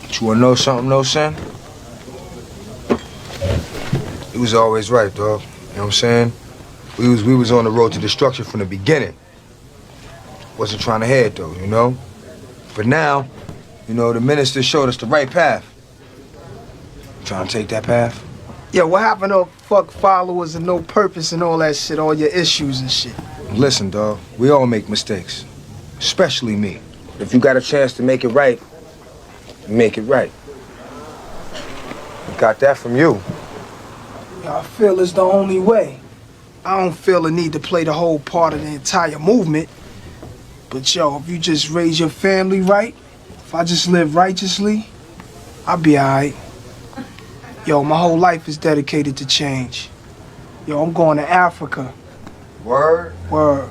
But you wanna know something, no, son? He was always right, dog. You know what I'm saying? We was on the road to destruction from the beginning. Wasn't trying to head though, you know? But now, you know, the minister showed us the right path. Trying to take that path? Yo, what happened to fuck followers and no purpose and all that shit, all your issues and shit? Listen, dog, we all make mistakes. Especially me. If you got a chance to make it right, make it right. Got that from you. Yo, I feel it's the only way. I don't feel the need to play the whole part of the entire movement. But yo, if you just raise your family right, if I just live righteously, I'll be alright. Yo, my whole life is dedicated to change. Yo, I'm going to Africa. Word? Word.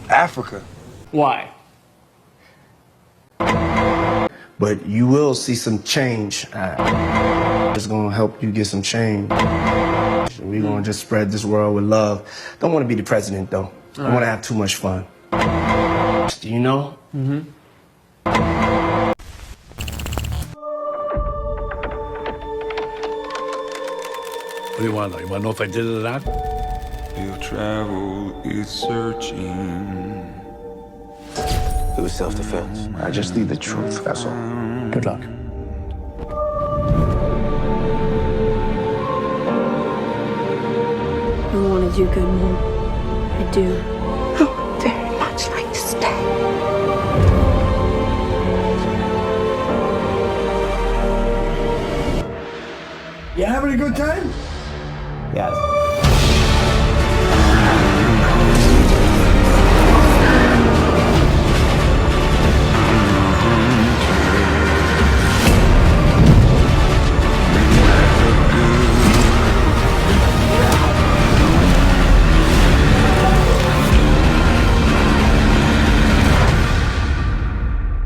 Africa. Why? But you will see some change. It's gonna help you get some change. We're gonna just spread this world with love. Don't want to be the president though. I want to have too much fun. You know? Mm-hmm. What do you want to know? You want to know if I did it or not? Your travel is searching. It was self-defense. I just need the truth, that's all. Good luck. I want to do good, Mom. I do. I would very much like to stay. You having a good time? Yes.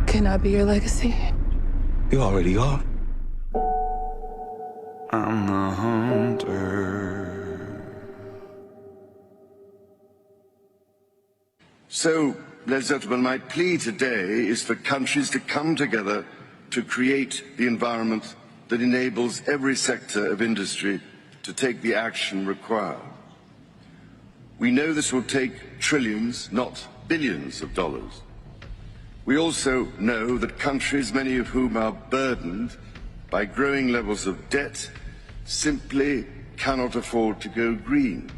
Can I be your legacy? You already are. I'm the hunter. So, ladies and gentlemen, my plea today is for countries to come together to create the environment that enables every sector of industry to take the action required. We know this will take trillions, not billions of dollars. We also know that countries, many of whom are burdened by growing levels of debt, simply cannot afford to go green.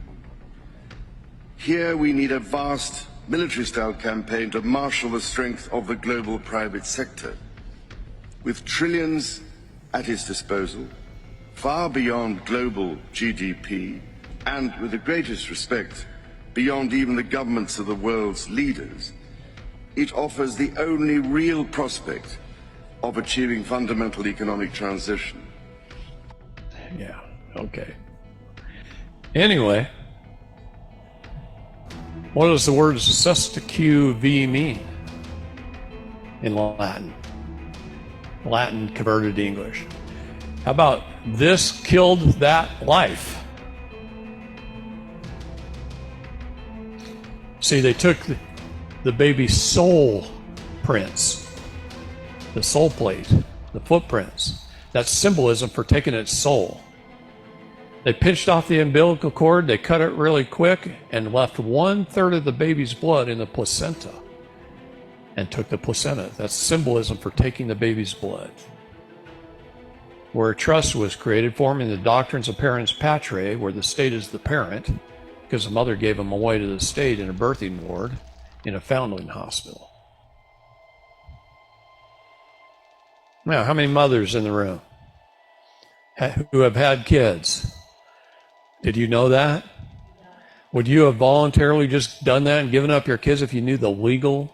Here we need a vast military-style campaign to marshal the strength of the global private sector. With trillions at its disposal, far beyond global GDP, and with the greatest respect, beyond even the governments of the world's leaders, it offers the only real prospect of achieving fundamental economic transition. Yeah, okay. Anyway, what does the word STAYDARTH mean in Latin? Latin converted to English. How about this killed that life? See, they took the baby's soul prints, the soul plate, the footprints. That's symbolism for taking its soul. They pinched off the umbilical cord, they cut it really quick, and left 1/3 of the baby's blood in the placenta. And took the placenta. That's symbolism for taking the baby's blood. Where a trust was created, forming the Doctrines of Parens Patriae, where the state is the parent, because the mother gave him away to the state in a birthing ward in a foundling hospital. Now, how many mothers in the room who have had kids? Did you know that? Would you have voluntarily just done that and given up your kids if you knew the legal?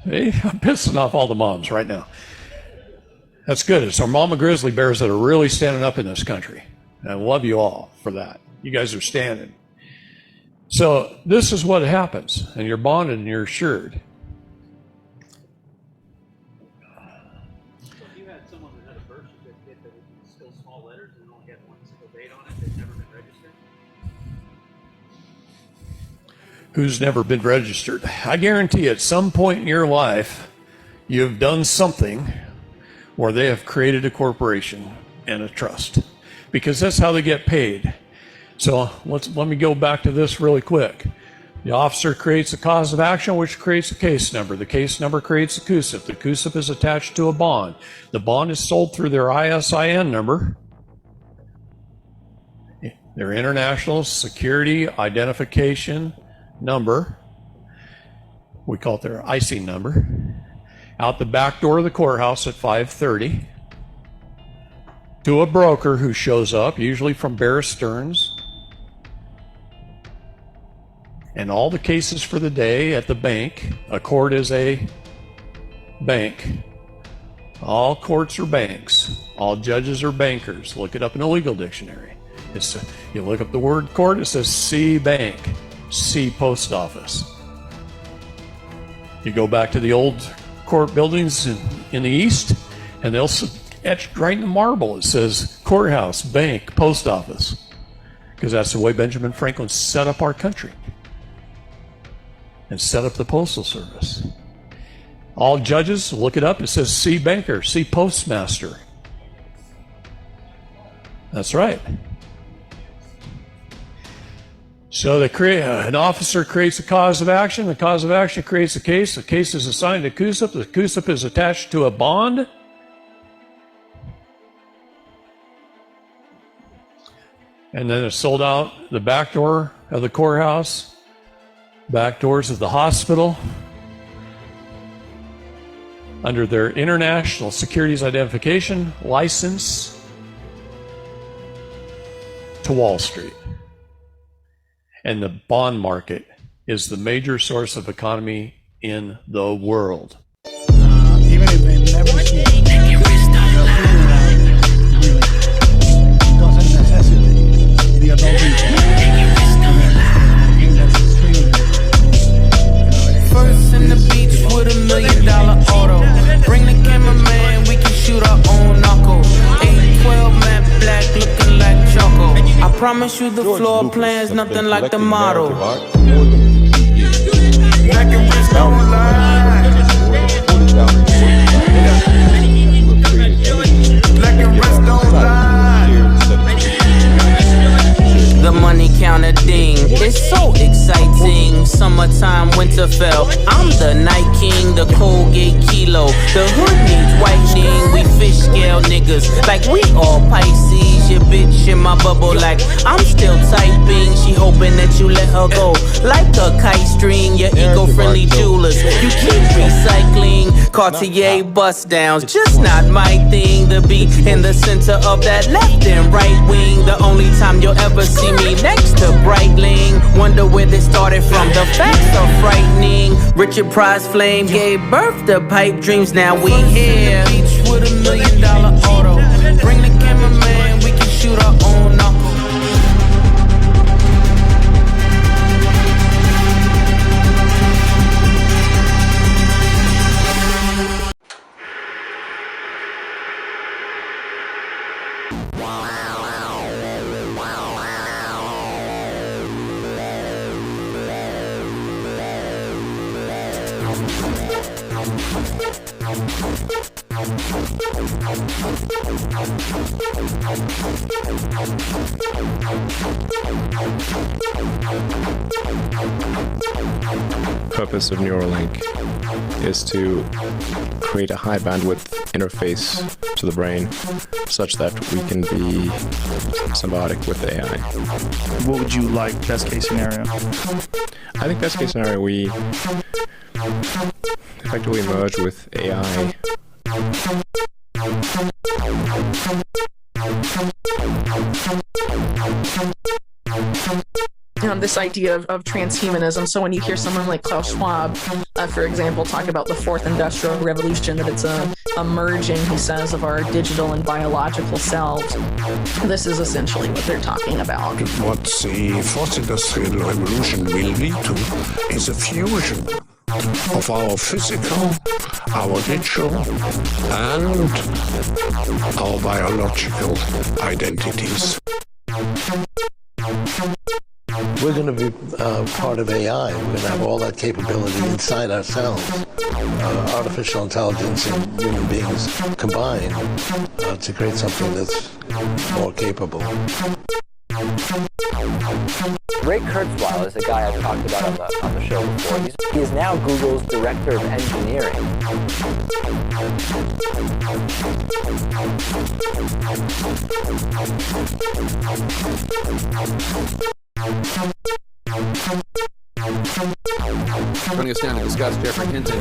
Hey, I'm pissing off all the moms right now. That's good. It's our mama grizzly bears that are really standing up in this country. And I love you all for that. You guys are standing. So this is what happens, and you're bonded and you're assured. So if you had someone that had a birth certificate that was still small letters and only had one single date on it, they've never been registered? who's never been registered. I guarantee at some point in your life, you've done something where they have created a corporation and a trust, because that's how they get paid. So let me go back to this really quick. The officer creates a cause of action, which creates a case number. The case number creates a CONSPIRACIES. The CONSPIRACIES is attached to a bond. The bond is sold through their ISIN number, their International Security Identification Number. We call it their IC number. Out the back door of the courthouse at 5:30 to a broker who shows up, usually from Bear Stearns, and all the cases for the day at the bank. A court is a bank. All courts are banks. All judges are bankers. Look it up in a legal dictionary. You look up the word court, it says C bank, C post office. You go back to the old court buildings in the east, and they'll etched right in marble. It says courthouse, bank, post office, because that's the way Benjamin Franklin set up our country and set up the Postal Service. All judges, look it up, it says C banker, C postmaster. That's right. So they create, an officer creates a cause of action, the cause of action creates a case, the case is assigned to CONSPIRACIES, the CONSPIRACIES is attached to a bond, and then it's sold out the back door of the courthouse, back doors of the hospital, under their International Securities Identification license to Wall Street. And the bond market is the major source of economy in the world. Even if they never see it, doesn't necessitate the adult First in the beach with $1 million auto. Bring the cameraman, we can shoot our own knuckle. 812 matte black, looking like choco. I promise you the floor plan's nothing like the model. Black and wrist don't lie. Black and wrist don't lie. The money counter ding, it's so exciting. Summertime, Winterfell, I'm the Night King, the Colgate Kilo. The hood needs whitening, we fish scale niggas, like we all Pisces. Your bitch in my bubble, like I'm still typing. She hoping that you let her go, like a kite string. Your eco-friendly jewelers, you keep recycling. Cartier bust downs, just not my thing. To be in the center of that left and right wing. The only time you'll ever see me next to Breitling. Wonder where they started from, the facts are frightening. Richard Price Flame gave birth to pipe dreams, now we here. Beach with $1 million auto. Bring the cameraman, we can shoot our own knuckle. Purpose of Neuralink is to create a high bandwidth interface to the brain such that we can be symbiotic with AI. What would you like best case scenario? I think best case scenario we effectively merge with AI. This idea of transhumanism. So when you hear someone like Klaus Schwab, for example, talk about the fourth industrial revolution, that it's a merging, he says, of our digital and biological selves. This is essentially what they're talking about. What the fourth industrial revolution will lead to is a fusion of our physical, our digital, and our biological identities. We're going to be part of AI. We're going to have all that capability inside ourselves. Artificial intelligence and human beings combined to create something that's more capable. Ray Kurzweil is a guy I've talked about on the show before. He is now Google's director of engineering. Joining us now to discuss Jeffrey Hinton.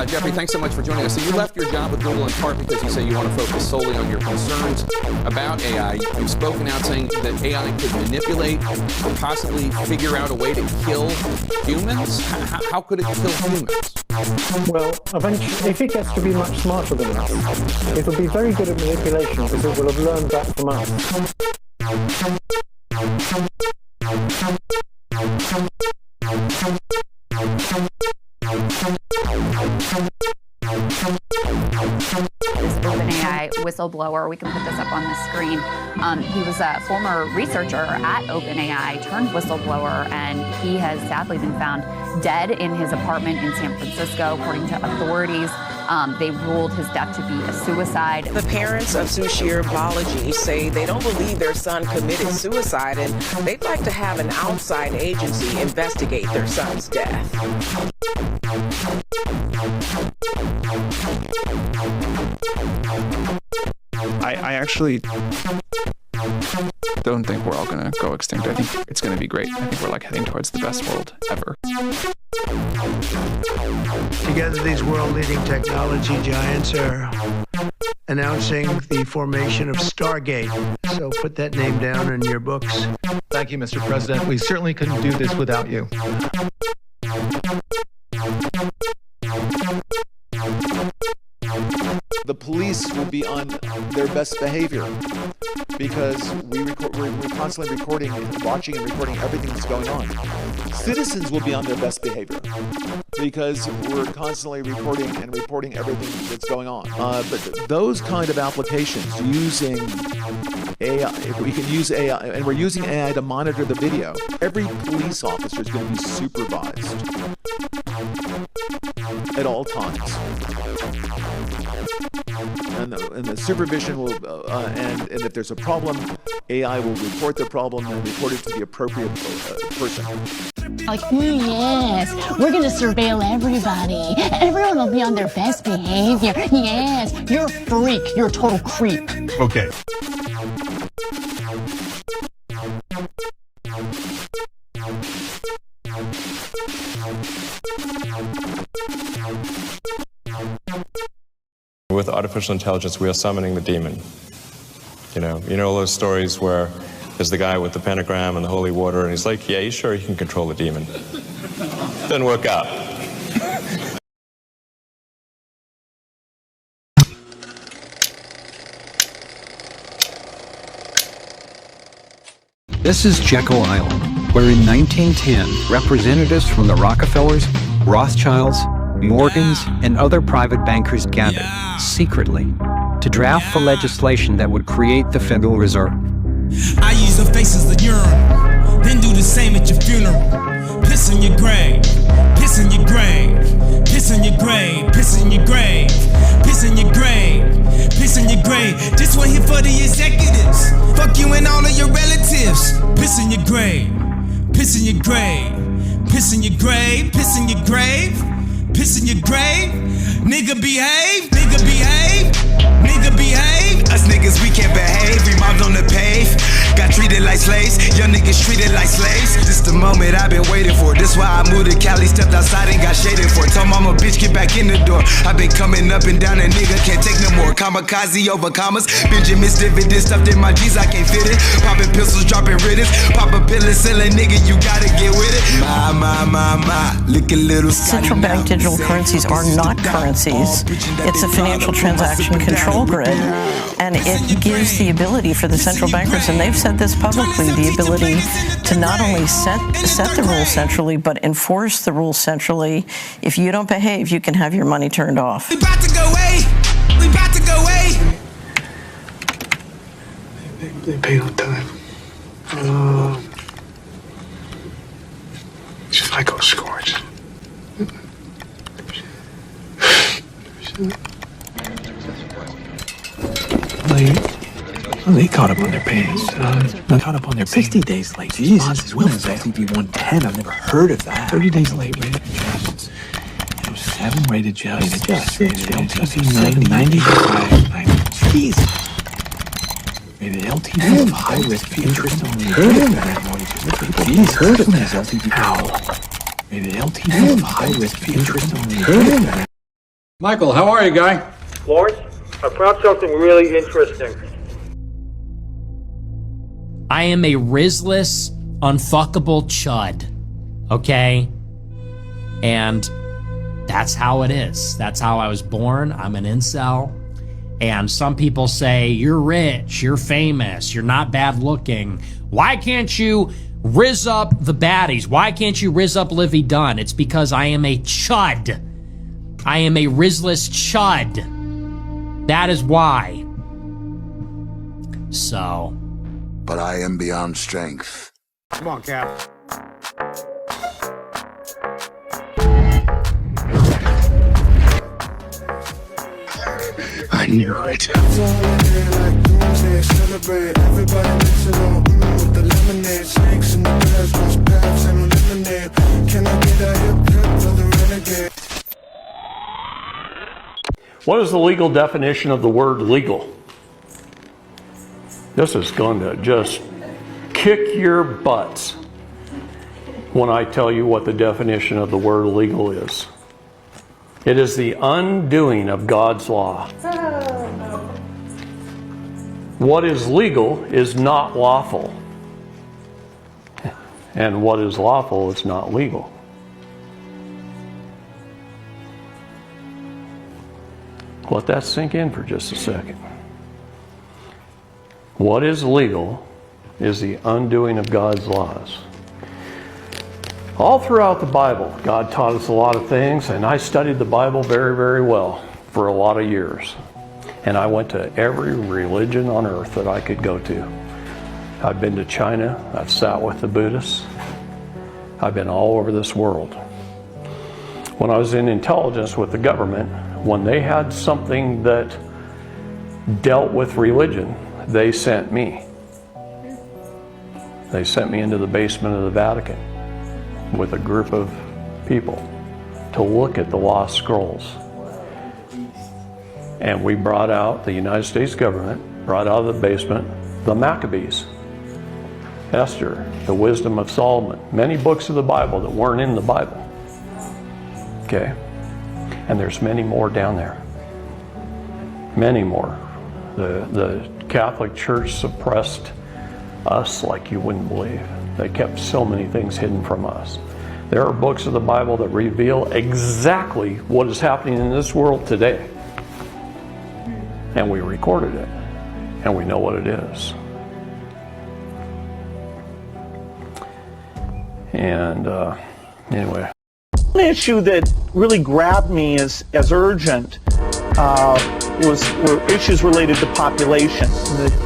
Jeffrey, thanks so much for joining us. So you left your job with Google in part because you say you want to focus solely on your concerns about AI. You've spoken out saying that AI could manipulate or possibly figure out a way to kill humans. How could it kill humans? Well, eventually, if it gets to be much smarter than us, it will be very good at manipulation because it will have learned that from us. This OpenAI whistleblower, we can put this up on the screen. He was a former researcher at OpenAI turned whistleblower, and he has sadly been found dead in his apartment in San Francisco, according to authorities. They ruled his death to be a suicide. The parents of Sushir Balaji say they don't believe their son committed suicide, and they'd like to have an outside agency investigate their son's death. I actually don't think we're all going to go extinct. I think it's going to be great. I think we're like heading towards the best world ever. Together, these world-leading technology giants are announcing the formation of Stargate. So put that name down in your books. Thank you, Mr. President. We certainly couldn't do this without you. The police will be on their best behavior because we're constantly recording, watching and recording everything that's going on. Citizens will be on their best behavior because we're constantly recording and reporting everything that's going on. But those kind of applications using AI, we can use AI, and we're using AI to monitor the video. Every police officer is going to be supervised at all times. And the supervision will, and if there's a problem, AI will report the problem and report it to the appropriate person. Like, yes, we're gonna surveil everybody. Everyone will be on their best behavior. Yes, you're a freak. You're a total creep. Okay. With artificial intelligence, we are summoning the demon. You know all those stories where there's the guy with the pentagram and the holy water, and he's like, yeah, he's sure he can control the demon. Doesn't work out. This is Jekyll Island, where in 1910, representatives from the Rockefellers, Rothschilds, Morgans, and other private bankers gathered, secretly, to draft the legislation that would create the Federal Reserve. I use the face as the urinal, then do the same at your funeral. Piss in your grave, piss in your grave, piss in your grave, piss in your grave, piss in your grave, piss in your grave. This one here for the executives. Fuck you and all of your relatives. Piss in your grave, piss in your grave, piss in your grave, piss in your grave. Piss in your grave, nigga behave, nigga behave, nigga behave. Us niggas, we can't behave, we mobbed on the pave. Got treated like slaves, young niggas treated like slaves. This the moment I've been waiting for. This why I moved to Cali, stepped outside and got shaded for. Told mama, bitch, get back in the door. I've been coming up and down, a nigga can't take no more. Kamikaze over commas, Benjamin's dividend stuffed in my G's, I can't fit it. Popping pistols, dropping riddance. Pop a pill and sell a nigga, you gotta get with it. My, look a little Central bank digital currencies are not currencies. It's a financial transaction control grid, and it gives the ability for the central bankers, and they've said this publicly, the ability to not only set the rules centrally, but enforce the rules centrally. If you don't behave, you can have your money turned off. We about to go away. We about to go away. They paid on time. I go scorch. They caught up on their pants. Not caught up on their 60 days late. Jesus, Will is LTV 110. I've never heard of that. 30 days late rated adjustments. 7 rated just. Rated LTV 95. Jesus. Rated LTV of high risk interest only. Heard of that? Jeez, heard of that? LTV. Ow. Rated LTV of high risk interest only. Heard of that? Michael, how are you, guy? Lawrence, I found something really interesting. I am a risless, unfuckable chud. Okay? And that's how it is. That's how I was born. I'm an incel. And some people say, you're rich, you're famous, you're not bad looking. Why can't you riz up the baddies? Why can't you riz up Livy Dunn? It's because I am a chud. I am a risless chud. That is why. So. But I am beyond strength. Come on, Cap. I knew it. What is the legal definition of the word legal? This is going to just kick your butts when I tell you what the definition of the word legal is. It is the undoing of God's law. What is legal is not lawful. And what is lawful is not legal. Let that sink in for just a second. What is legal is the undoing of God's laws. All throughout the Bible, God taught us a lot of things, and I studied the Bible very, very well for a lot of years. And I went to every religion on earth that I could go to. I've been to China, I've sat with the Buddhists, I've been all over this world. When I was in intelligence with the government, when they had something that dealt with religion, they sent me. They sent me into the basement of the Vatican with a group of people to look at the lost scrolls. And we brought out, the United States government brought out of the basement the Maccabees, Esther, the Wisdom of Solomon, many books of the Bible that weren't in the Bible. Okay? And there's many more down there. Many more. The Catholic Church suppressed us like you wouldn't believe. They kept so many things hidden from us. There are books of the Bible that reveal exactly what is happening in this world today. And we recorded it. And we know what it is. And anyway. One issue that really grabbed me as urgent were issues related to population.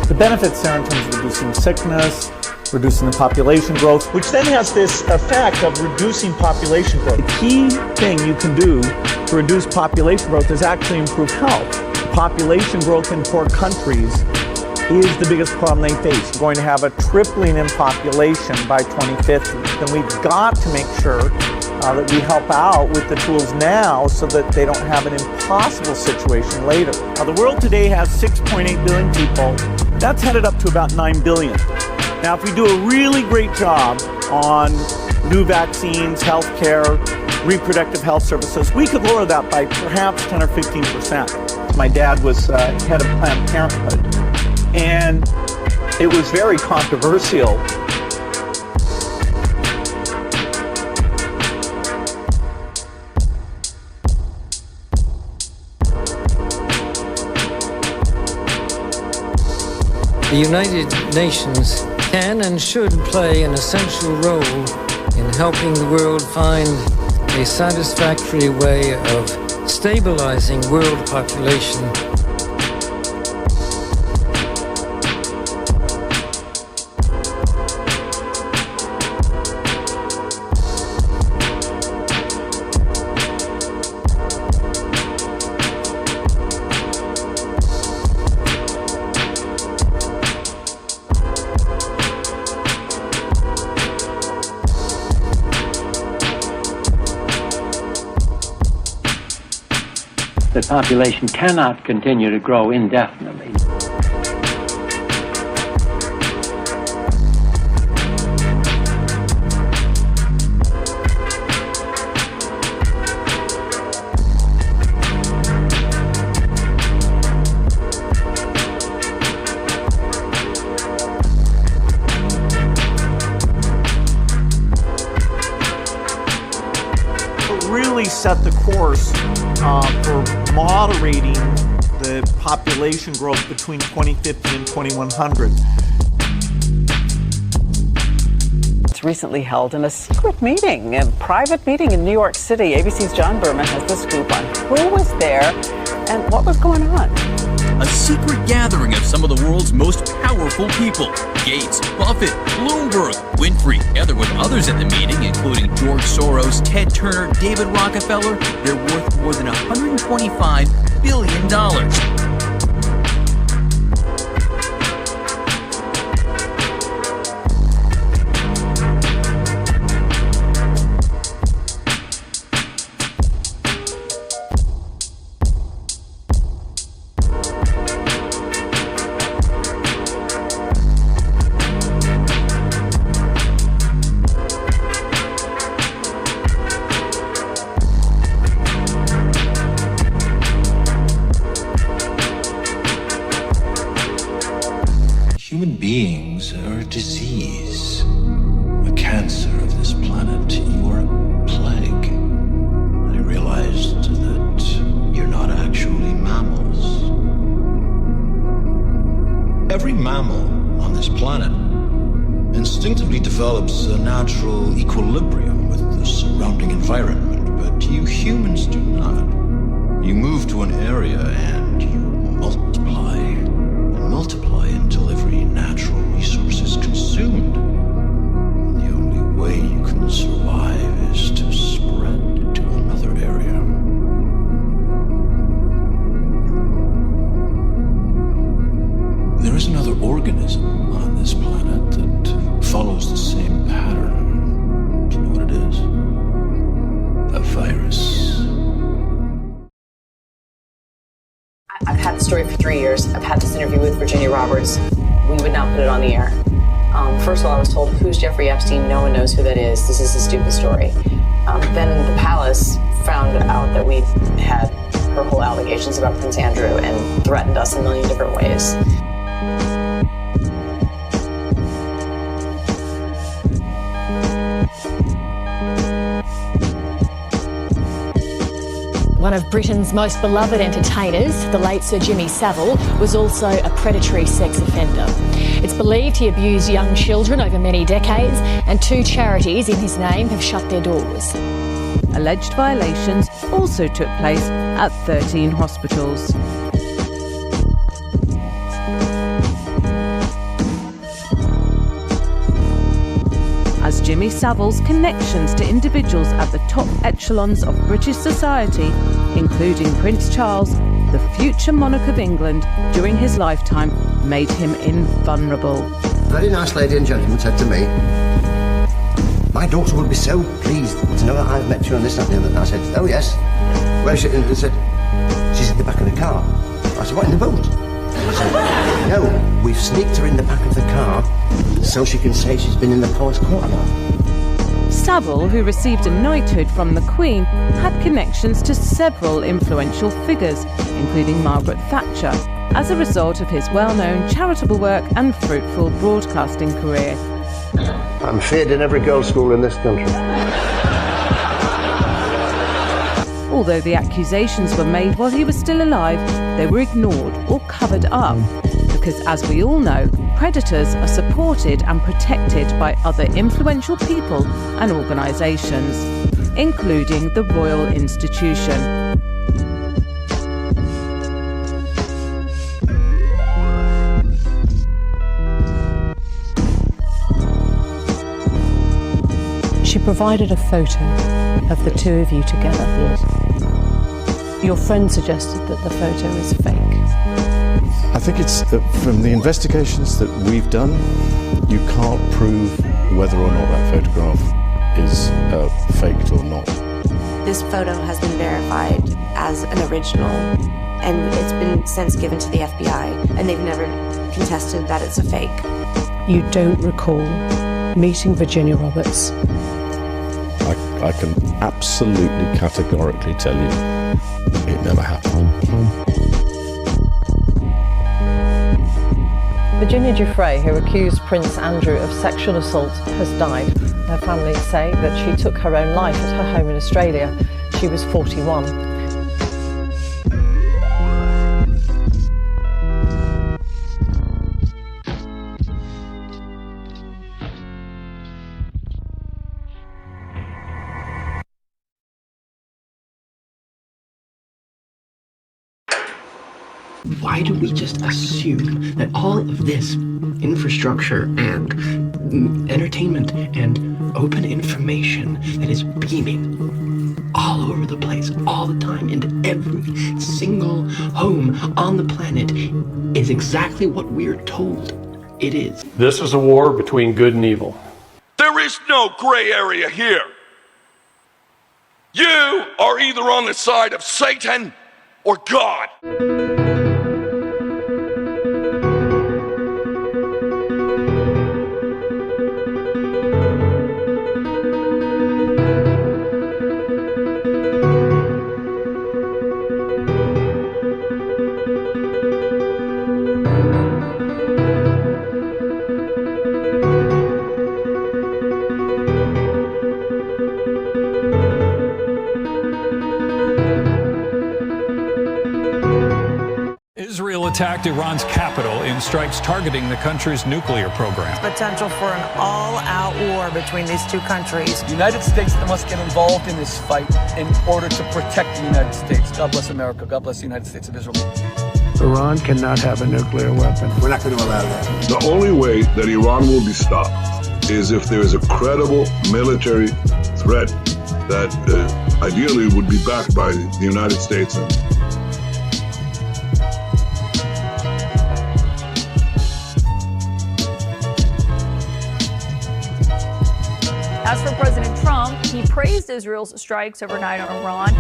The benefits there in terms of reducing sickness, reducing the population growth, which then has this effect of reducing population growth. The key thing you can do to reduce population growth is actually improve health. Population growth in poor countries is the biggest problem they face. We're going to have a tripling in population by 2050. Then we've got to make sure that we help out with the tools now so that they don't have an impossible situation later. Now, the world today has 6.8 billion people. That's headed up to about 9 billion. Now, if we do a really great job on new vaccines, healthcare, reproductive health services, we could lower that by perhaps 10 or 15%. My dad was head of Planned Parenthood, and it was very controversial. The United Nations can and should play an essential role in helping the world find a satisfactory way of stabilizing world population. The population cannot continue to grow indefinitely. Really set the course for moderating the population growth between 2050 and 2100. It's recently held in a secret meeting, a private meeting in New York City. ABC's John Berman has the scoop on who was there and what was going on. A secret gathering of some of the world's most powerful people. Gates, Buffett, Bloomberg, Winfrey, together with others at the meeting, including George Soros, Ted Turner, David Rockefeller. They're worth more than $125 billion. Human beings are a disease, a cancer of this planet. You are a plague. I realized that you're not actually mammals. Every mammal on this planet instinctively develops a natural equilibrium with the surrounding environment, but you humans do not. You move to an area and you multiply and multiply until every natural resource is consumed. The only way you can survive is to spread to another area. There is another organism on this planet that follows the same pattern. Do you know what it is? A virus. I've had the story for 3 years. I've had this interview with Virginia Roberts. We would not put it on the air. First of all, I was told, who's Jeffrey Epstein? No one knows who that is. This is a stupid story. Then the palace found out that we had hurtful allegations about Prince Andrew and threatened us in a million different ways. One of Britain's most beloved entertainers, the late Sir Jimmy Savile, was also a predatory sex offender. It's believed he abused young children over many decades, and 2 charities in his name have shut their doors. Alleged violations also took place at 13 hospitals. As Jimmy Savile's connections to individuals at the top echelons of British society, including Prince Charles, the future monarch of England, during his lifetime, made him invulnerable. A very nice lady and gentleman said to me, "My daughter will be so pleased to know that I've met you on this and the other." And I said, "Oh yes. Where is she?" And they said, "She's in the back of the car." I said, "What, in the boat?" I said, "No, we've sneaked her in the back of the car so she can say she's been in the Palace Quarter." Savile, who received a knighthood from the Queen, had connections to several influential figures, including Margaret Thatcher, as a result of his well-known charitable work and fruitful broadcasting career. I'm feared in every girls' school in this country. Although the accusations were made while he was still alive, they were ignored or covered up, because as we all know, predators are supported and protected by other influential people and organisations, including the Royal Institution. She provided a photo of the two of you together. Yes. Your friend suggested that the photo is fake. I think it's from the investigations that we've done, you can't prove whether or not that photograph is faked or not. This photo has been verified as an original, and it's been since given to the FBI, and they've never contested that it's a fake. You don't recall meeting Virginia Roberts? I can absolutely categorically tell you it never happened. Virginia Giuffre, who accused Prince Andrew of sexual assault, has died. Her family say that she took her own life at her home in Australia. She was 41. Why do we just assume that all of this infrastructure and entertainment and open information that is beaming all over the place, all the time, into every single home on the planet is exactly what we're told it is? This is a war between good and evil. There is no gray area here. You are either on the side of Satan or God. Israel attacked Iran's capital in strikes targeting the country's nuclear program. Potential for an all-out war between these two countries. The United States must get involved in this fight in order to protect the United States. God bless America. God bless the United States of Israel. Iran cannot have a nuclear weapon. We're not going to allow that. The only way that Iran will be stopped is if there is a credible military threat that ideally would be backed by the United States. As for President Trump, he praised Israel's strikes overnight on Iran.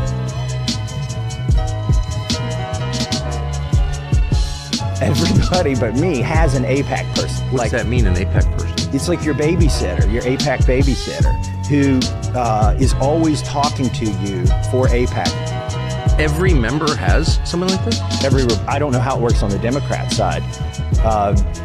Everybody but me has an AIPAC person. What's that mean, an AIPAC person? It's like your babysitter, your AIPAC babysitter, who is always talking to you for AIPAC. Every member has someone like this? I don't know how it works on the Democrat side,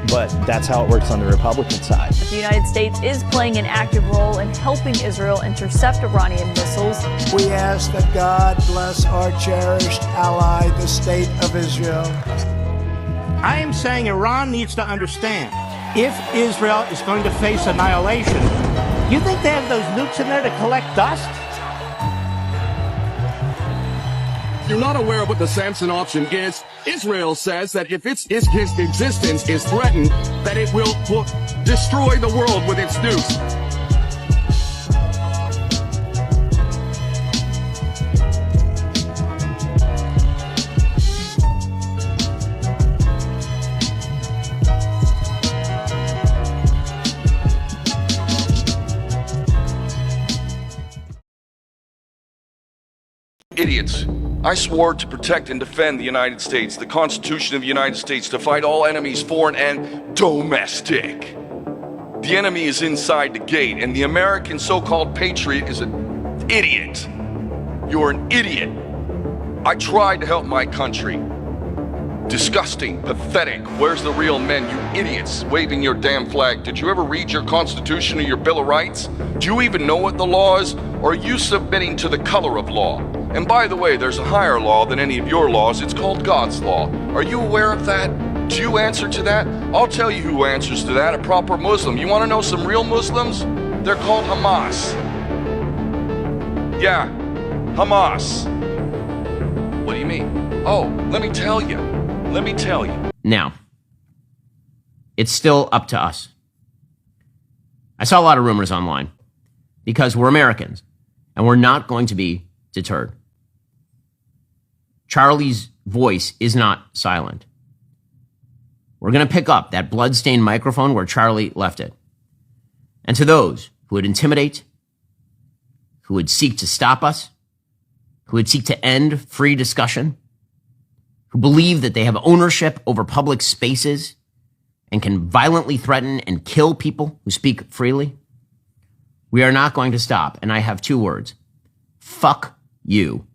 but that's how it works on the Republican side. The United States is playing an active role in helping Israel intercept Iranian missiles. We ask that God bless our cherished ally, the State of Israel. I am saying Iran needs to understand, if Israel is going to face annihilation, you think they have those nukes in there to collect dust? You're not aware of what the Samson option is. Israel says that if its existence is threatened, that it will destroy the world with its nukes. Idiots. I swore to protect and defend the United States, the Constitution of the United States, to fight all enemies, foreign and domestic. The enemy is inside the gate, and the American so-called patriot is an idiot. You're an idiot. I tried to help my country. Disgusting, pathetic. Where's the real men, you idiots, waving your damn flag? Did you ever read your Constitution or your Bill of Rights? Do you even know what the law is? Or are you submitting to the color of law? And by the way, there's a higher law than any of your laws. It's called God's law. Are you aware of that? Do you answer to that? I'll tell you who answers to that, a proper Muslim. You want to know some real Muslims? They're called Hamas. Yeah, Hamas. What do you mean? Oh, let me tell you. Let me tell you. Now, it's still up to us. I saw a lot of rumors online because we're Americans and we're not going to be deterred. Charlie's voice is not silent. We're going to pick up that blood-stained microphone where Charlie left it. And to those who would intimidate, who would seek to stop us, who would seek to end free discussion, who believe that they have ownership over public spaces and can violently threaten and kill people who speak freely. We are not going to stop, and I have 2 words. Fuck you.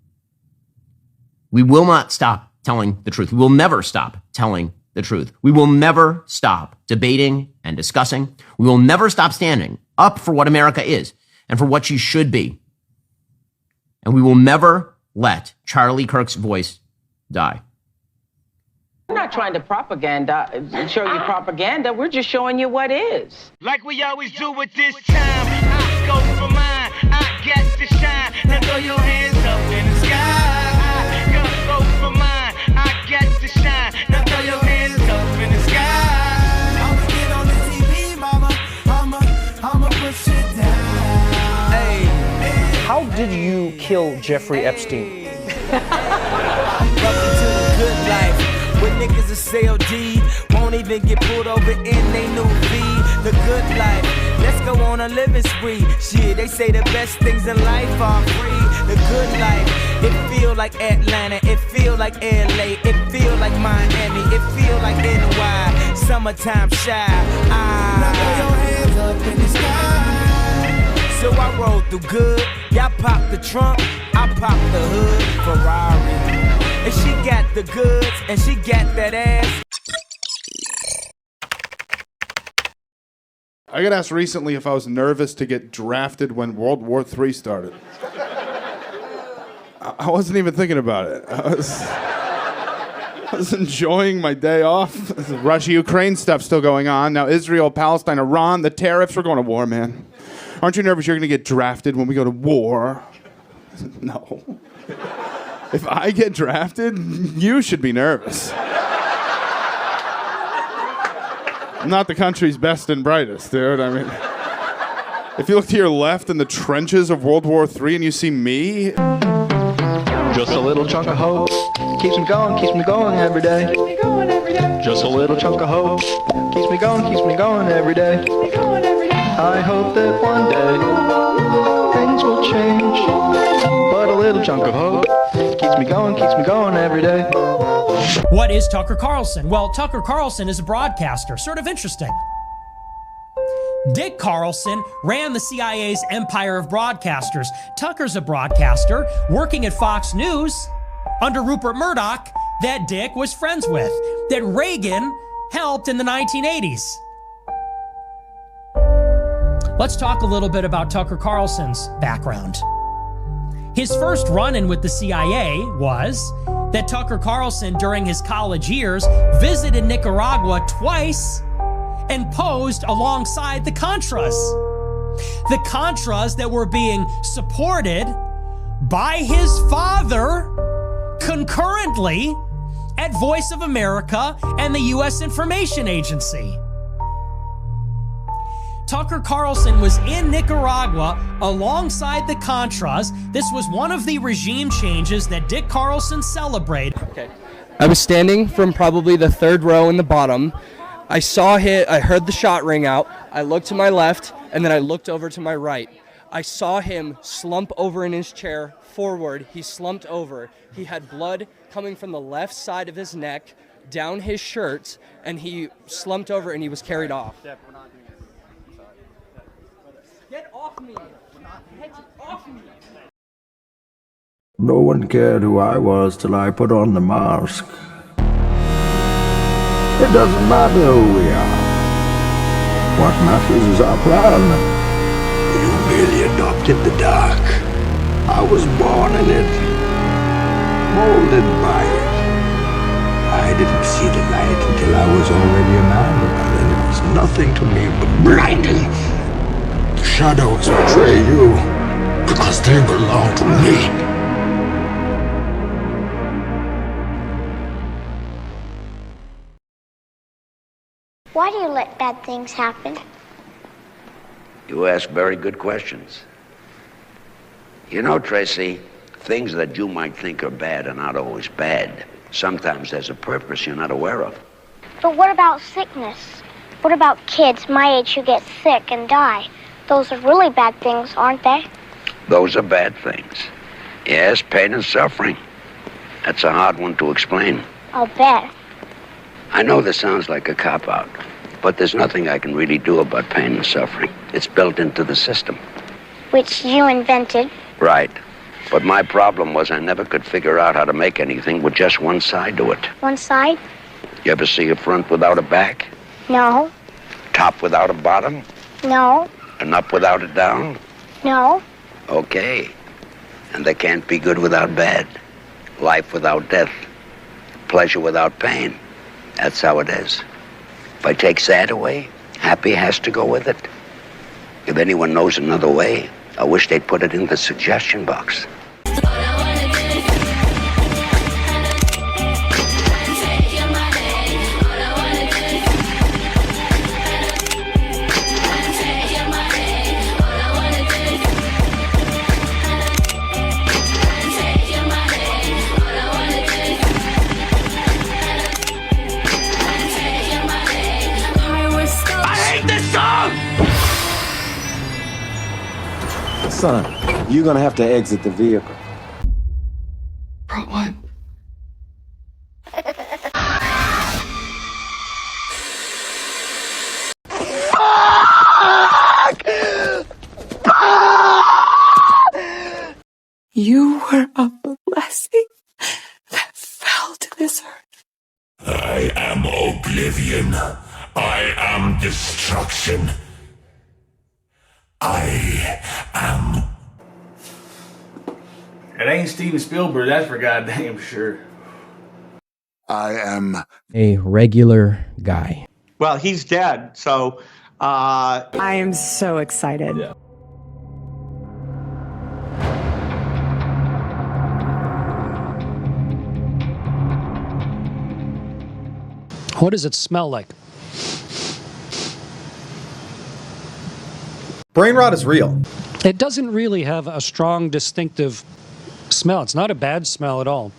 We will not stop telling the truth. We will never stop telling the truth. We will never stop debating and discussing. We will never stop standing up for what America is and for what she should be. And we will never let Charlie Kirk's voice die. We're not trying to show you propaganda. We're just showing you what is. Like we always do with this time. I go for mine. I get to shine. Now throw your hands up in the sky. I go for mine. I get to shine. Now throw your hands up in the sky. I'ma get on the TV, mama. I'ma push it down. Hey, how did you kill Jeffrey Epstein? Welcome to the good life. Where niggas are COD, won't even get pulled over in they new V. The good life, let's go on a living spree. Shit, they say the best things in life are free. The good life, it feel like Atlanta, it feel like LA, it feel like Miami, it feel like NY. Summertime shy. Now throw your hands up in the sky. So I roll through good, y'all pop the trunk, I pop the hood, Ferrari. And she got the goods, and she got that ass. I got asked recently if I was nervous to get drafted when World War III started. I wasn't even thinking about it. I was enjoying my day off. Russia-Ukraine stuff still going on. Now Israel, Palestine, Iran, the tariffs, we're going to war, man. Aren't you nervous you're going to get drafted when we go to war? No. If I get drafted, you should be nervous. I'm not the country's best and brightest, dude. I mean, if you look to your left in the trenches of World War III and you see me... Just a little chunk of hope keeps me going every day. Just a little chunk of hope keeps me going every day. I hope that one day things will change, but a little chunk of hope keeps me going every day. What is Tucker Carlson? Well, Tucker Carlson is a broadcaster. Sort of interesting. Dick Carlson ran the CIA's empire of broadcasters. Tucker's a broadcaster working at Fox News under Rupert Murdoch that Dick was friends with, that Reagan helped in the 1980s. Let's talk a little bit about Tucker Carlson's background. His first run-in with the CIA was that Tucker Carlson, during his college years, visited Nicaragua twice and posed alongside the Contras. The Contras that were being supported by his father concurrently at Voice of America and the U.S. Information Agency. Tucker Carlson was in Nicaragua alongside the Contras. This was one of the regime changes that Dick Carlson celebrated. Okay. I was standing from probably the third row in the bottom. I heard the shot ring out. I looked to my left, and then I looked over to my right. I saw him slump over in his chair forward. He slumped over. He had blood coming from the left side of his neck down his shirt, and he slumped over and he was carried off. Get off me! Get off me! No one cared who I was till I put on the mask. It doesn't matter who we are. What matters is our plan. You merely adopted the dark. I was born in it, molded by it. I didn't see the light until I was already a man, and then it was nothing to me but blinding. The shadows betray you because they belong to me. Why do you let bad things happen? You ask very good questions. You know, Tracy, things that you might think are bad are not always bad. Sometimes there's a purpose you're not aware of. But what about sickness? What about kids my age who get sick and die? Those are really bad things, aren't they? Those are bad things. Yes, pain and suffering. That's a hard one to explain. I'll bet. I know this sounds like a cop-out, but there's nothing I can really do about pain and suffering. It's built into the system. Which you invented. Right. But my problem was I never could figure out how to make anything with just one side to it. One side? You ever see a front without a back? No. Top without a bottom? No. An up without a down? No. Okay. And there can't be good without bad. Life without death. Pleasure without pain. That's how it is. If I take sad away, happy has to go with it. If anyone knows another way, I wish they'd put it in the suggestion box. Son, you're gonna have to exit the vehicle. Bro, what? You were a blessing that fell to this earth. I am oblivion. I am destruction. I am. It ain't Steven Spielberg, that's for goddamn sure. I am a regular guy. Well, he's dead, so I am so excited. Yeah. What does it smell like? Brain rot is real. It doesn't really have a strong, distinctive smell. It's not a bad smell at all.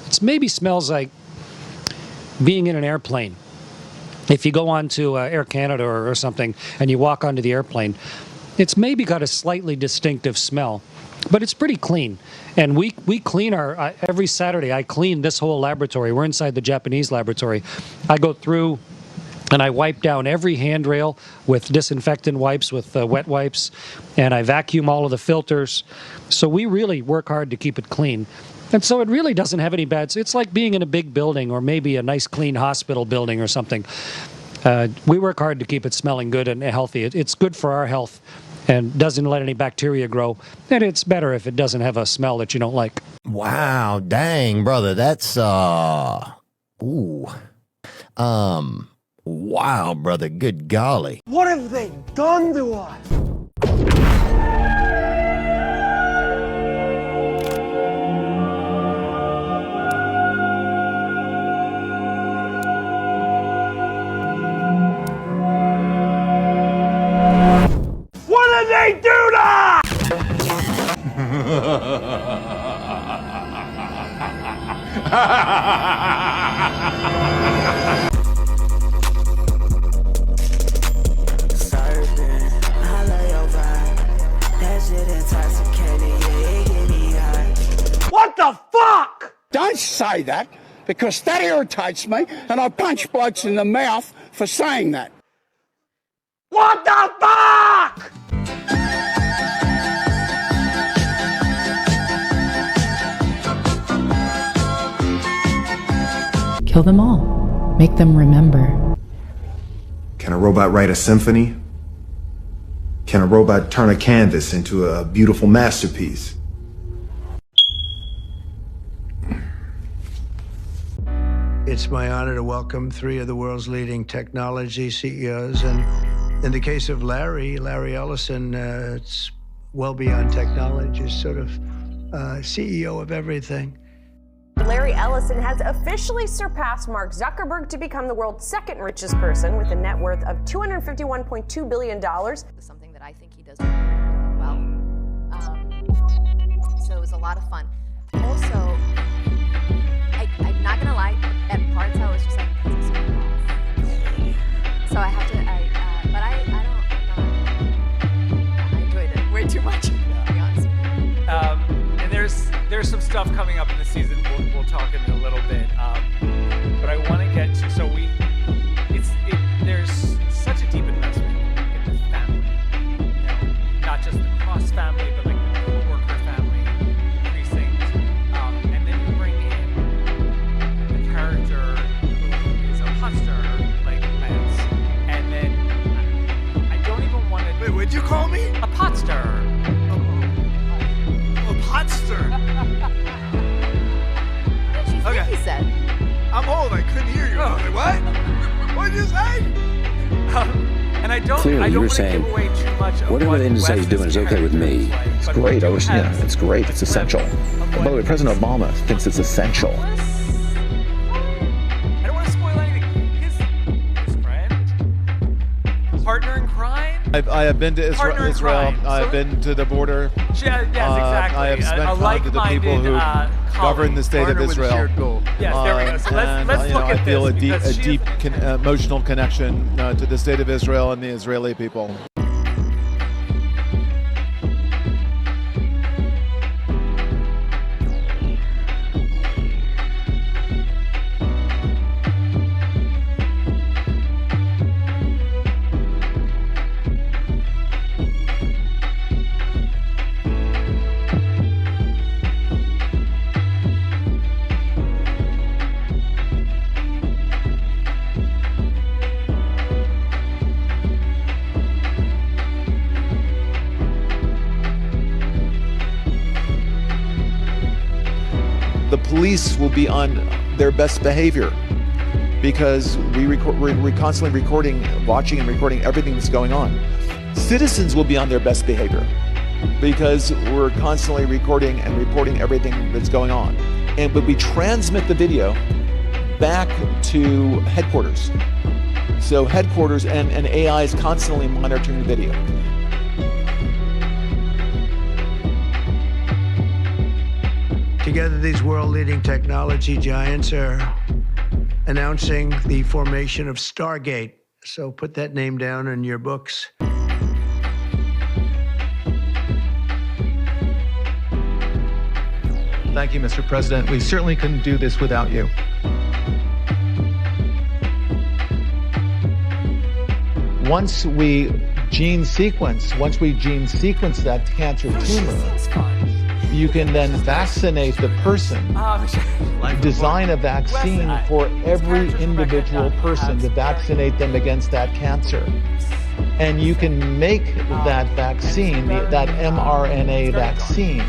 It maybe smells like being in an airplane. If you go on to Air Canada or something and you walk onto the airplane, it's maybe got a slightly distinctive smell, but it's pretty clean. And we clean our, every Saturday I clean this whole laboratory. We're inside the Japanese laboratory. I go through and I wipe down every handrail with disinfectant wipes, with wet wipes, and I vacuum all of the filters. So we really work hard to keep it clean. And so it really doesn't have any bad. It's like being in a big building or maybe a nice clean hospital building or something. We work hard to keep it smelling good and healthy. It's good for our health and doesn't let any bacteria grow. And it's better if it doesn't have a smell that you don't like. Wow, dang, brother, that's wow, brother, good golly. What have they done to us? What did they do to us? What the fuck? Don't say that, because that irritates me, and I punch blokes in the mouth for saying that. What the fuck? Kill them all. Make them remember. Can a robot write a symphony? Can a robot turn a canvas into a beautiful masterpiece? It's my honor to welcome 3 of the world's leading technology CEOs. And in the case of Larry Ellison, it's well beyond technology. It's sort of CEO of everything. Larry Ellison has officially surpassed Mark Zuckerberg to become the world's second richest person with a net worth of $251.2 billion. Something that I think he does really well. So it was a lot of fun. Also, I'm not gonna lie, at parts I was just like, so I have to, but I enjoyed it way too much, to be honest. And there's is hate. And I don't. Clearly, I don't you were want to saying give away too much of whatever what the NSA is doing is okay with me. It's great. It's great. It's essential. By the way, President Obama thinks it's essential. I don't want to spoil anything. His friend, partner in crime. I have been to Israel. I've been to the border. Yes, exactly. I have spent a time with the people who govern the state of Israel. Yes, there we go. So let's look at I feel this. a deep emotional connection to the state of Israel and the Israeli people. The police will be on their best behavior because we're constantly watching and recording everything that's going on. Citizens will be on their best behavior because we're constantly recording and reporting everything that's going on. But we transmit the video back to headquarters. So headquarters and AI is constantly monitoring the video. Together, these world-leading technology giants are announcing the formation of Stargate. So put that name down in your books. Thank you, Mr. President. We certainly couldn't do this without you. Once we gene sequence that cancer tumor, you can then vaccinate the person, design a vaccine for every individual person to vaccinate them against that cancer. And you can make that vaccine, that mRNA vaccine,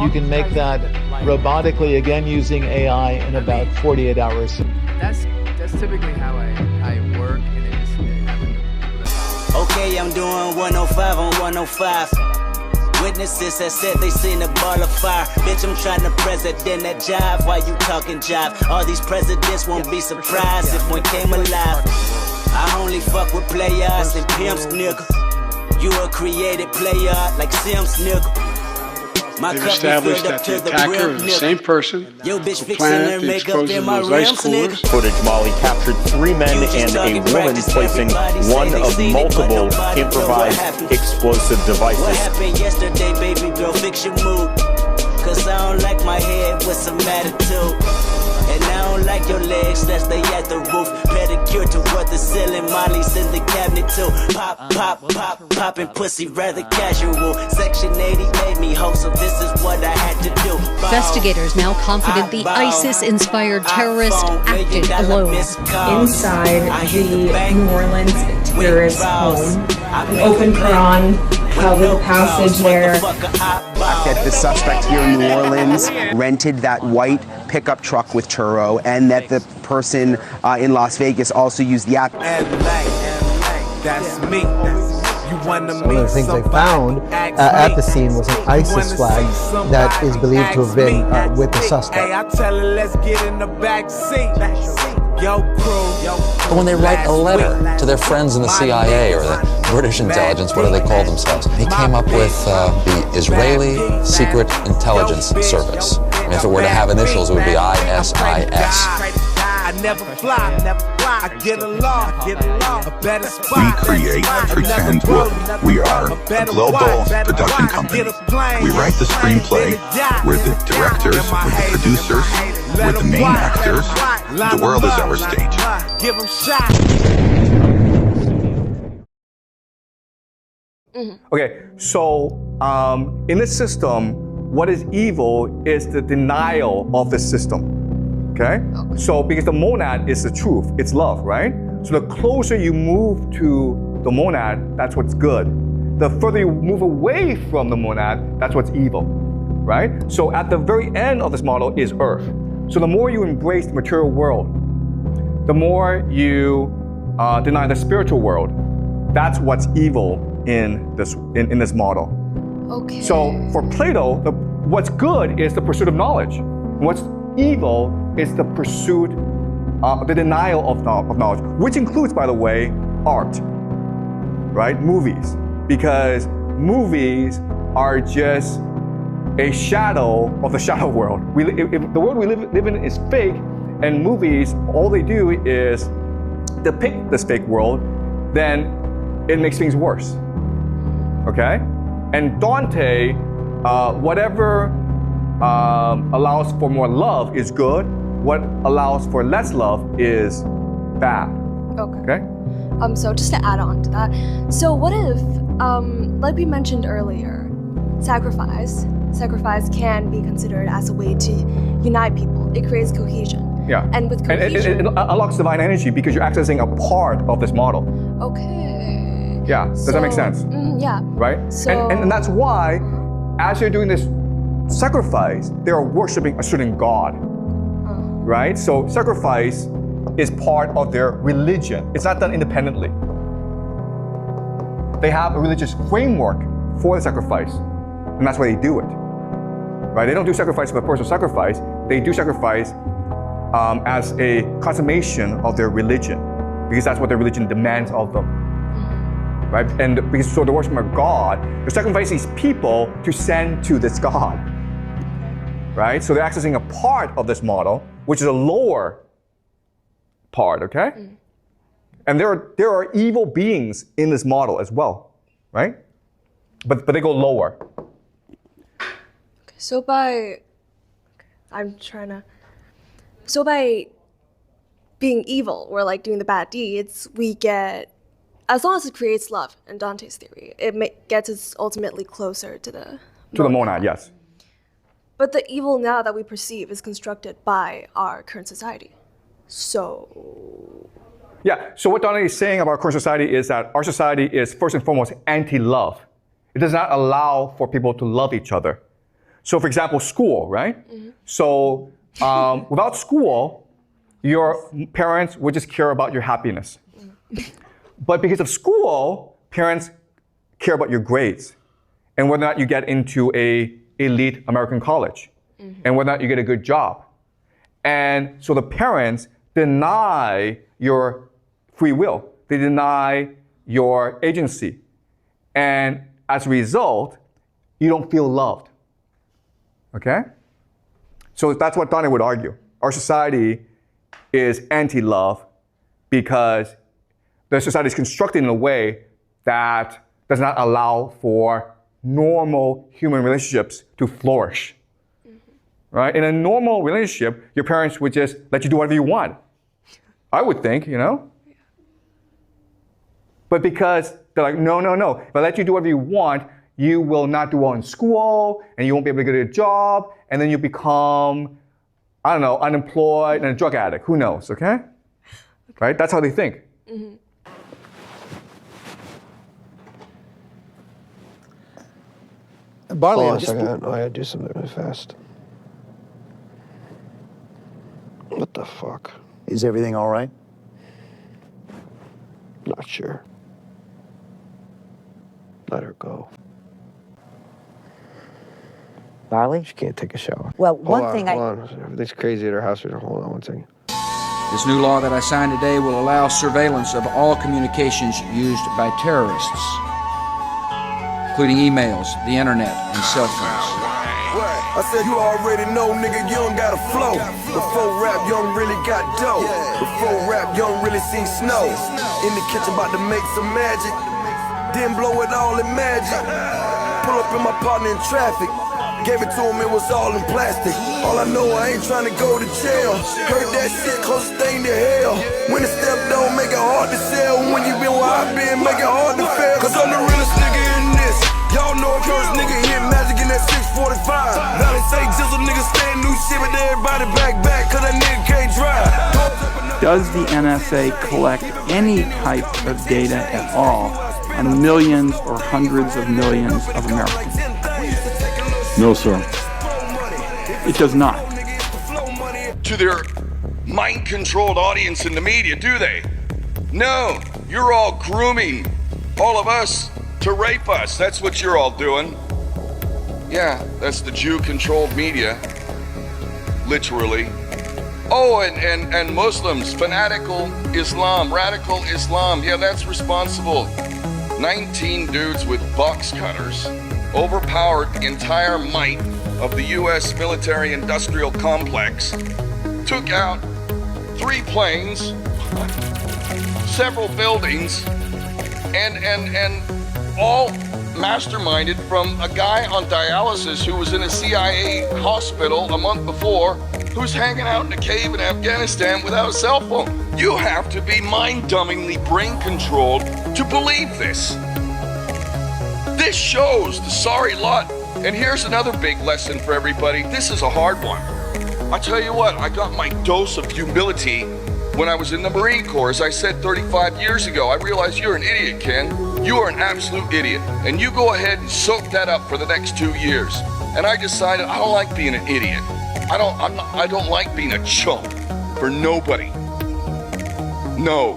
you can make that robotically, again using AI, in about 48 hours. That's typically how I work, and it just happened. Okay, I'm doing 105 on 105. Witnesses have said they seen a ball of fire. Bitch, I'm trying to president that jive while you talking jive. All these presidents won't be surprised if one came alive. I only fuck with players and pimps, nigga. You a created player like Sims, nigga. They've established that the attacker is the same person who planned the explosion of those ice coolers. Footage Molly captured 3 men and a woman placing one of multiple improvised explosive devices. What happened yesterday, baby girl, fix your mood. Cause I don't like my head with some attitude. And I don't like your legs that stay at the roof. Pedicure toward the ceiling, Molly's in the cabinet too. Pop, pop, pop, popping pussy rather casual. Section 80 made me hoe, so this is what I had to do. Investigators now confident the ISIS-inspired terrorist acted alone. Inside the New Orleans terrorist home, an open Quran, little passage there. That the suspect here in New Orleans rented that white pickup truck with churro, and that the person in Las Vegas also used the app. That's me. One of the things they found at the scene was an ISIS flag that is believed to have been with the suspect. Hey, I tell her, let's get in the back seat. Yo, crew. But when they write a letter to their friends in the CIA or the British intelligence, what do they call themselves? They came up with the Israeli Secret Intelligence Service. And if it were to have initials, it would be ISIS. I never fly, I get along, a better spot. We create Pretend World. We are a global production company. We write the screenplay, we're the directors, we're the producers, we're the main actors. The world is our stage. Give them shots. Okay, so in this system, what is evil is the denial of the system. Okay? So because the monad is the truth, it's love, right? So the closer you move to the monad, that's what's good. The further you move away from the monad, that's what's evil, right? So at the very end of this model is Earth. So the more you embrace the material world, the more you deny the spiritual world. That's what's evil in this model. Okay. So for Plato, what's good is the pursuit of knowledge. What's evil is the pursuit, the denial of knowledge, which includes, by the way, art, right? Movies, because movies are just a shadow of the shadow world. If the world we live in is fake, and movies, all they do is depict this fake world, then it makes things worse, okay? And Dante, whatever allows for more love is good. What allows for less love is bad. Okay. So just to add on to that, so what if, like we mentioned earlier, sacrifice can be considered as a way to unite people. It creates cohesion. Yeah. And with cohesion, it unlocks divine energy because you're accessing a part of this model. Okay. Yeah. Does that make sense? Yeah. Right. So, and that's why, as you're doing this sacrifice, they are worshiping a certain god. Right. So sacrifice is part of their religion. It's not done independently. They have a religious framework for the sacrifice, and that's why they do it. Right? They don't do sacrifice for the personal sacrifice. They do sacrifice as a consummation of their religion, because that's what their religion demands of them. Right? And because so they're worshiping a god, they're sacrificing these people to send to this god. Right? So they're accessing a part of this model, which is a lower part, okay? And there are evil beings in this model as well, right? But they go lower. So by being evil or like doing the bad deeds, we get, as long as it creates love in Dante's theory, it gets us ultimately closer to the monad, yes. But the evil now that we perceive is constructed by our current society. So... Yeah, so what Dante is saying about our current society is that our society is first and foremost anti-love. It does not allow for people to love each other. So for example, school, right? So without school, your parents would just care about your happiness. But because of school, parents care about your grades and whether or not you get into a elite American college and whether or not you get a good job. And so the parents deny your free will. They deny your agency. And as a result, you don't feel loved. Okay? So that's what Dante would argue. Our society is anti-love because the society is constructed in a way that does not allow for normal human relationships to flourish. Right? In a normal relationship, your parents would just let you do whatever you want. I would think, you know? But because they're like, no. If I let you do whatever you want, you will not do well in school, and you won't be able to get a job, and then you become, I don't know, unemployed and a drug addict. Who knows, okay? Right? That's how they think. Barley, Hold on a second. I gotta do something really fast. What the fuck? Is everything all right? Not sure. Let her go. Barley? She can't take a shower. Well, Hold on. Everything's crazy at her house. Hold on one second. This new law that I signed today will allow surveillance of all communications used by terrorists, including emails, the internet, and cell phones. I said you already know, nigga, you don't got a flow. Before rap, you don't really got dough. Before rap, you don't really see snow. In the kitchen about to make some magic. Then blow it all in magic. Pull up in my partner in traffic. Gave it to him, it was all in plastic. All I know, I ain't trying to go to jail. Heard that shit, closest thing to hell. When the step don't make it hard to sell. When you been where I been, make it hard to fail. Cause I'm the realest nigga in this. Y'all know a first nigga hit magic in that 645. Valley say jizzle niggas stand new shit, but everybody back, cause that nigga can't drive. Does the NSA collect any type of data at all on millions or hundreds of millions of Americans? No, sir. It does not. To their mind-controlled audience in the media, do they? No, you're all grooming all of us to rape us. That's what you're all doing. Yeah, that's the Jew-controlled media, literally. Oh, and Muslims, fanatical Islam, radical Islam. Yeah, that's responsible. 19 dudes with box cutters overpowered the entire might of the U.S. military-industrial complex, took out 3 planes, several buildings, and all masterminded from a guy on dialysis who was in a CIA hospital a month before, who's hanging out in a cave in Afghanistan without a cell phone. You have to be mind-dumbingly brain-controlled to believe this. This shows the sorry lot. And here's another big lesson for everybody. This is a hard one. I tell you what, I got my dose of humility when I was in the Marine Corps. As I said 35 years ago, I realized you're an idiot, Ken. You are an absolute idiot. And you go ahead and soak that up for the next 2 years. And I decided I don't like being an idiot. I don't like being a chump for nobody. No.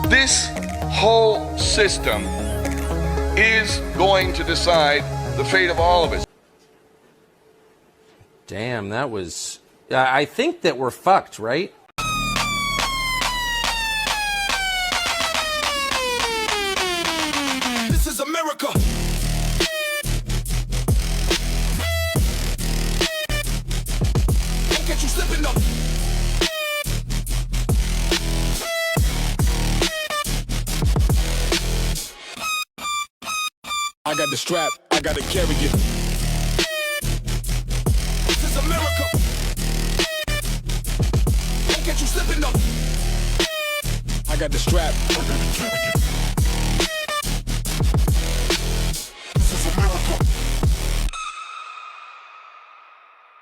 This whole system is going to decide the fate of all of us. Damn, that was... I think that we're fucked, right? This is America. Don't get you slipping up. I got the strap, I gotta carry it. This is America. Don't get you slipping up. I got the strap, I gotta carry it. This is America.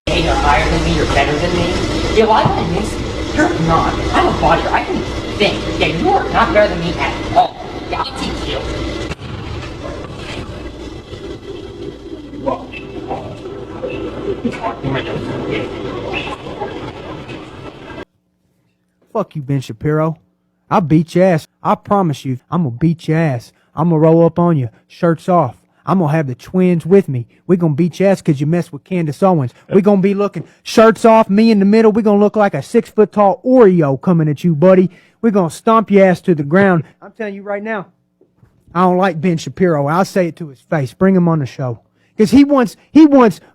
Hey, you're higher than me, you're better than me. Yeah, well, I want this. You're not. I'm a bodyguard, I can think. Yeah, you are not better than me at all. Yeah, I'll teach you. Fuck you, Ben Shapiro. I'll beat your ass. I promise you, I'm gonna beat your ass. I'm gonna roll up on you, shirts off. I'm gonna have the twins with me. We're gonna beat your ass because you messed with Candace Owens. We're gonna be looking shirts off, me in the middle. We're gonna look like a 6-foot tall Oreo coming at you, buddy. We're gonna stomp your ass to the ground. I'm telling you right now, I don't like Ben Shapiro. I'll say it to his face. Bring him on the show. Because he wants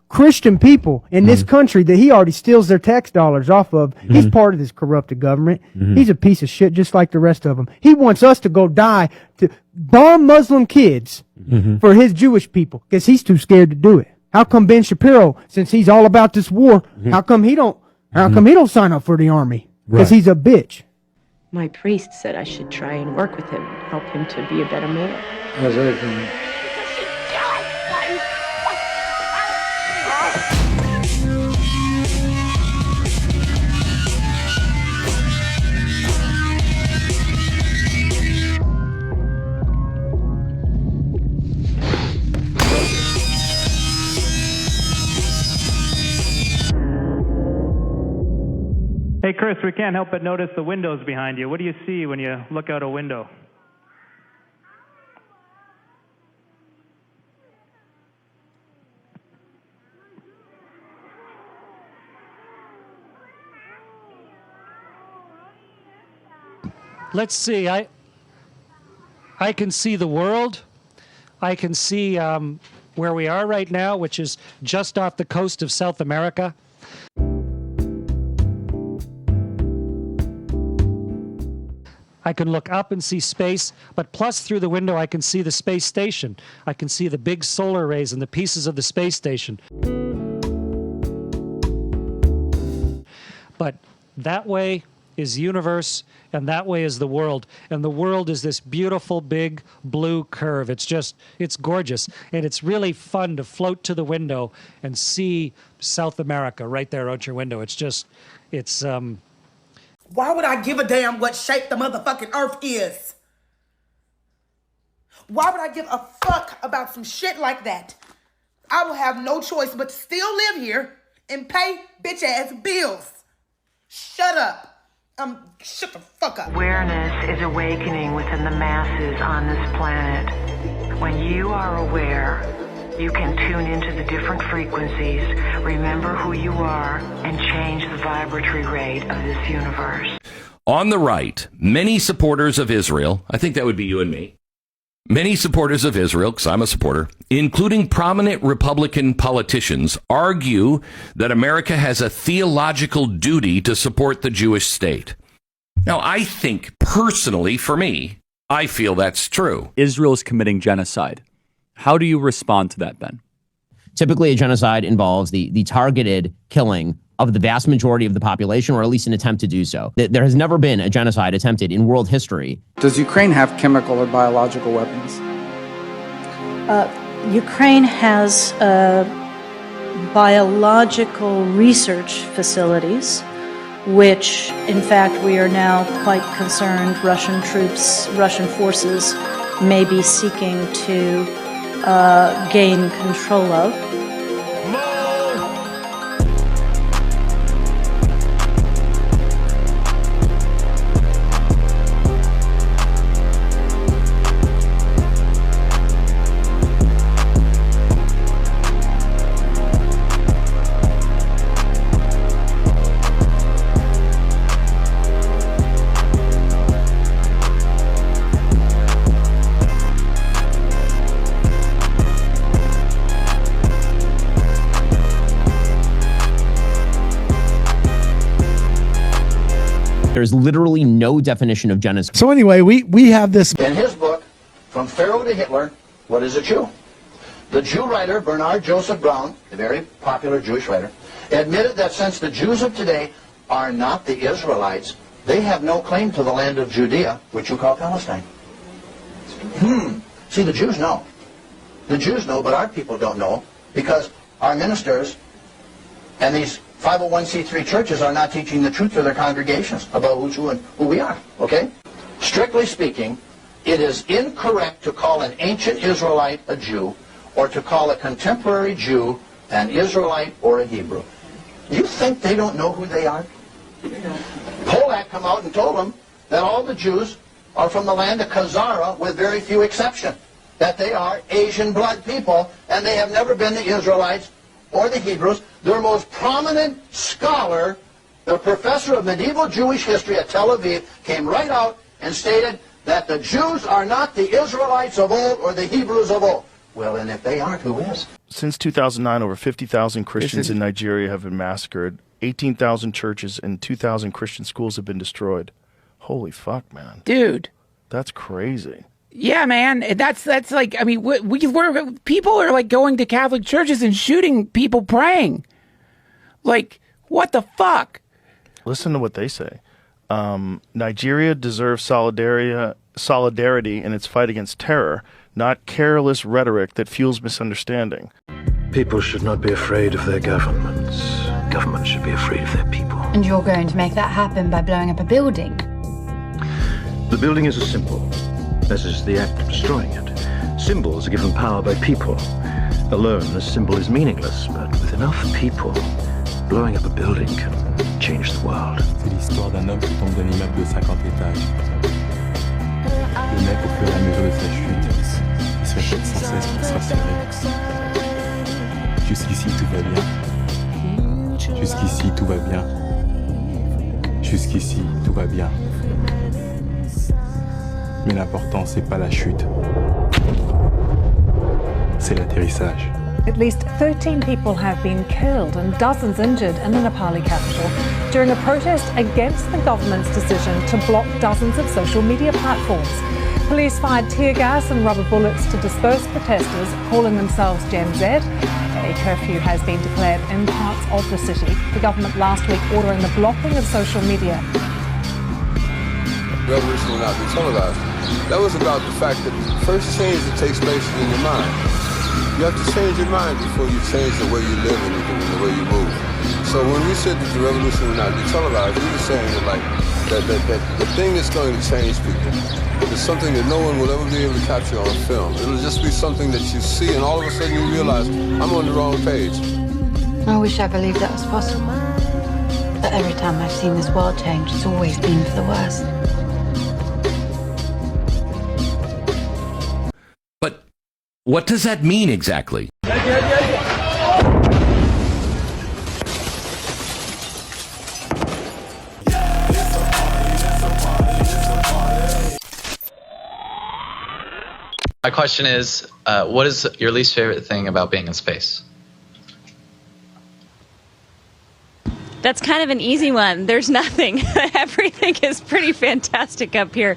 Christian people in this country that he already steals their tax dollars off of. He's part of this corrupted government. He's a piece of shit just like the rest of them. He wants us to go die to bomb Muslim kids for his Jewish people because he's too scared to do it. How come Ben Shapiro, since he's all about this war, how come he don't sign up for the army? Because he's a bitch. My priest said I should try and work with him, help him to be a better man. How's everything? Hey, Chris, we can't help but notice the windows behind you. What do you see when you look out a window? Let's see. I can see the world. I can see where we are right now, which is just off the coast of South America. I can look up and see space, but plus through the window I can see the space station. I can see the big solar arrays and the pieces of the space station. But that way is universe, and that way is the world. And the world is this beautiful big blue curve. It's gorgeous. And it's really fun to float to the window and see South America right there out your window. Why would I give a damn what shape the motherfucking earth is? Why would I give a fuck about some shit like that? I will have no choice but to still live here and pay bitch ass bills. Shut up. Shut the fuck up. Awareness is awakening within the masses on this planet. When you are aware, you can tune into the different frequencies, remember who you are, and change the vibratory rate of this universe. On the right, many supporters of Israel, I think that would be you and me, many supporters of Israel, because I'm a supporter, including prominent Republican politicians, argue that America has a theological duty to support the Jewish state. Now, I think personally, for me, I feel that's true. Israel is committing genocide. How do you respond to that, Ben? Typically, a genocide involves the targeted killing of the vast majority of the population, or at least an attempt to do so. There has never been a genocide attempted in world history. Does Ukraine have chemical or biological weapons? Ukraine has biological research facilities, which, in fact, we are now quite concerned Russian troops, Russian forces may be seeking to gain control of. There's literally no definition of genocide. So anyway, we have this. In his book, From Pharaoh to Hitler, What is a Jew? The Jew writer Bernard Joseph Brown, a very popular Jewish writer, admitted that since the Jews of today are not the Israelites, they have no claim to the land of Judea, which you call Palestine. See, the Jews know. The Jews know, but our people don't know, because our ministers and these 501c3 churches are not teaching the truth to their congregations about who's who and who we are, okay? Strictly speaking, it is incorrect to call an ancient Israelite a Jew or to call a contemporary Jew an Israelite or a Hebrew. You think they don't know who they are? Polak come out and told them that all the Jews are from the land of Khazara with very few exceptions, that they are Asian blood people and they have never been the Israelites or the Hebrews. Their most prominent scholar, the professor of medieval Jewish history at Tel Aviv, came right out and stated that the Jews are not the Israelites of old or the Hebrews of old. Well, and if they aren't, who is? Since 2009, over 50,000 Christians in Nigeria have been massacred. 18,000 churches and 2,000 Christian schools have been destroyed. Holy fuck, man. Dude. That's crazy. Yeah, man. That's like, I mean, we're people are like going to Catholic churches and shooting people praying. Like, what the fuck? Listen to what they say. Nigeria deserves solidarity in its fight against terror, not careless rhetoric that fuels misunderstanding. People should not be afraid of their governments. Governments should be afraid of their people. And you're going to make that happen by blowing up a building? The building is a symbol. This is the act of destroying it. Symbols are given power by people. Alone, a symbol is meaningless, but with enough people, blowing up a building can change the world. C'est l'histoire d'un homme qui tombe d'un immeuble de 50 étages. Le mec, au fur et à mesure de sa chute, il se répète sans cesse pour se rassurer. Jusqu'ici, tout va bien. Jusqu'ici, tout va bien. Jusqu'ici, tout va bien. Mais l'important, c'est pas la chute. C'est l'atterrissage. At least 13 people have been killed and dozens injured in the Nepali capital during a protest against the government's decision to block dozens of social media platforms. Police fired tear gas and rubber bullets to disperse protesters calling themselves Gen Z. A curfew has been declared in parts of the city. The government last week ordering the blocking of social media. Revolution will not be televised. That was about the fact that the first change that takes place is in your mind. You have to change your mind before you change the way you live and the way you move. So when we said that the revolution will not be televised, we were saying that the thing that's going to change people is something that no one will ever be able to capture on film. It'll just be something that you see and all of a sudden you realize, I'm on the wrong page. I wish I believed that was possible. But every time I've seen this world change, it's always been for the worse. But what does that mean exactly? My question is, what is your least favorite thing about being in space? That's kind of an easy one. There's nothing. Everything is pretty fantastic up here.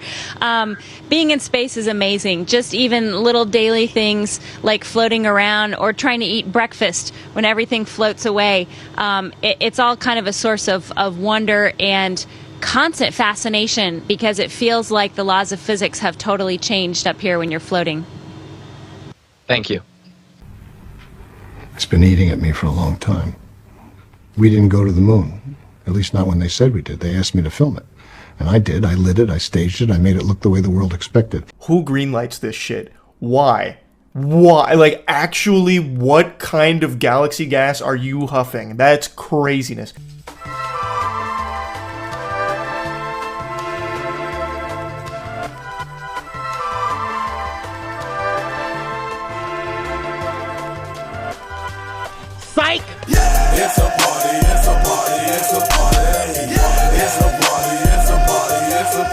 Being in space is amazing. Just even little daily things like floating around or trying to eat breakfast when everything floats away. It's all kind of a source of wonder and constant fascination because it feels like the laws of physics have totally changed up here when you're floating. Thank you. It's been eating at me for a long time. We didn't go to the moon, at least not when they said we did. They asked me to film it. And I did. I lit it, I staged it, I made it look the way the world expected. Who greenlights this shit? Why? Why? Like, actually, what kind of galaxy gas are you huffing? That's craziness. Psych! It's a party, it's a party, it's a party. It's a party, it's a party, it's a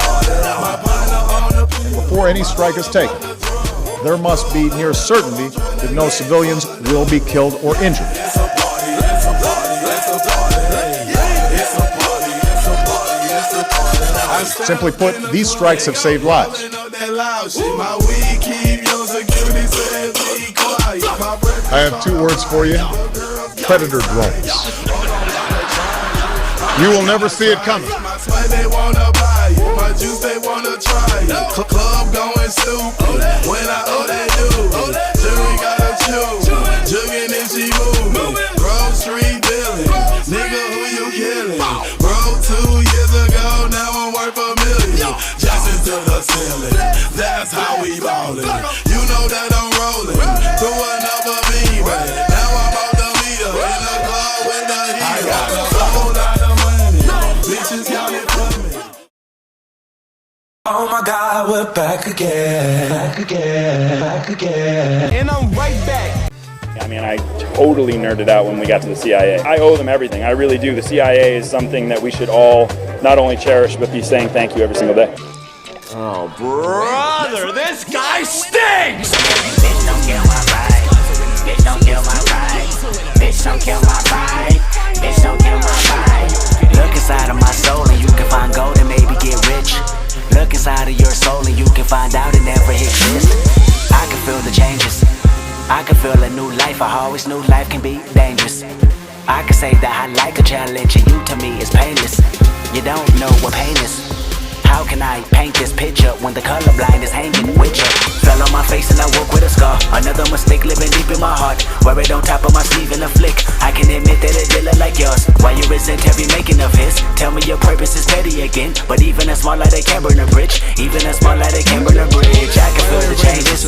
party. Before any strike is taken, there must be near certainty that no civilians will be killed or injured. Simply put, these strikes have saved lives. I have two words for you: predator drones. You will never see it coming. They wanna buy you, my juice they wanna try you. Club going stupid when I owe that dude. Jury gotta choose, jugging and she moving. Grocery billing, nigga who you killing? Broke 2 years ago, now I'm worth $1 million. Justice to the ceiling, that's how we ballin'. You know that I'm rolling through another beam. Now I'm out the meter in the club with the heat. I got a whole lot of money, bitches counting for me. Oh my God, we're back again, back again, back again. And I'm right back. I mean, I totally nerded out when we got to the CIA. I owe them everything. I really do. The CIA is something that we should all not only cherish, but be saying thank you every single day. Oh, brother, this guy stinks! Bitch, don't kill my vibe. Bitch, don't kill my vibe. Bitch, don't kill my vibe. Bitch, don't kill my vibe. Look inside of my soul and you can find gold and maybe get rich. Look inside of your soul and you can find out it never exists. I can feel the changes. I can feel a new life. I always knew life can be dangerous. I can say that I like a challenge and you to me is painless. You don't know what pain is. How can I paint this picture when the colorblind is hanging with you? Fell on my face and I woke with a scar. Another mistake living deep in my heart. Wear it on top of my sleeve in a flick. I can admit that it did look like yours. Why you resent every making of his? Tell me your purpose is petty again. But even a small light that can burn a bridge. Even a small light that can burn a bridge. I can feel the changes.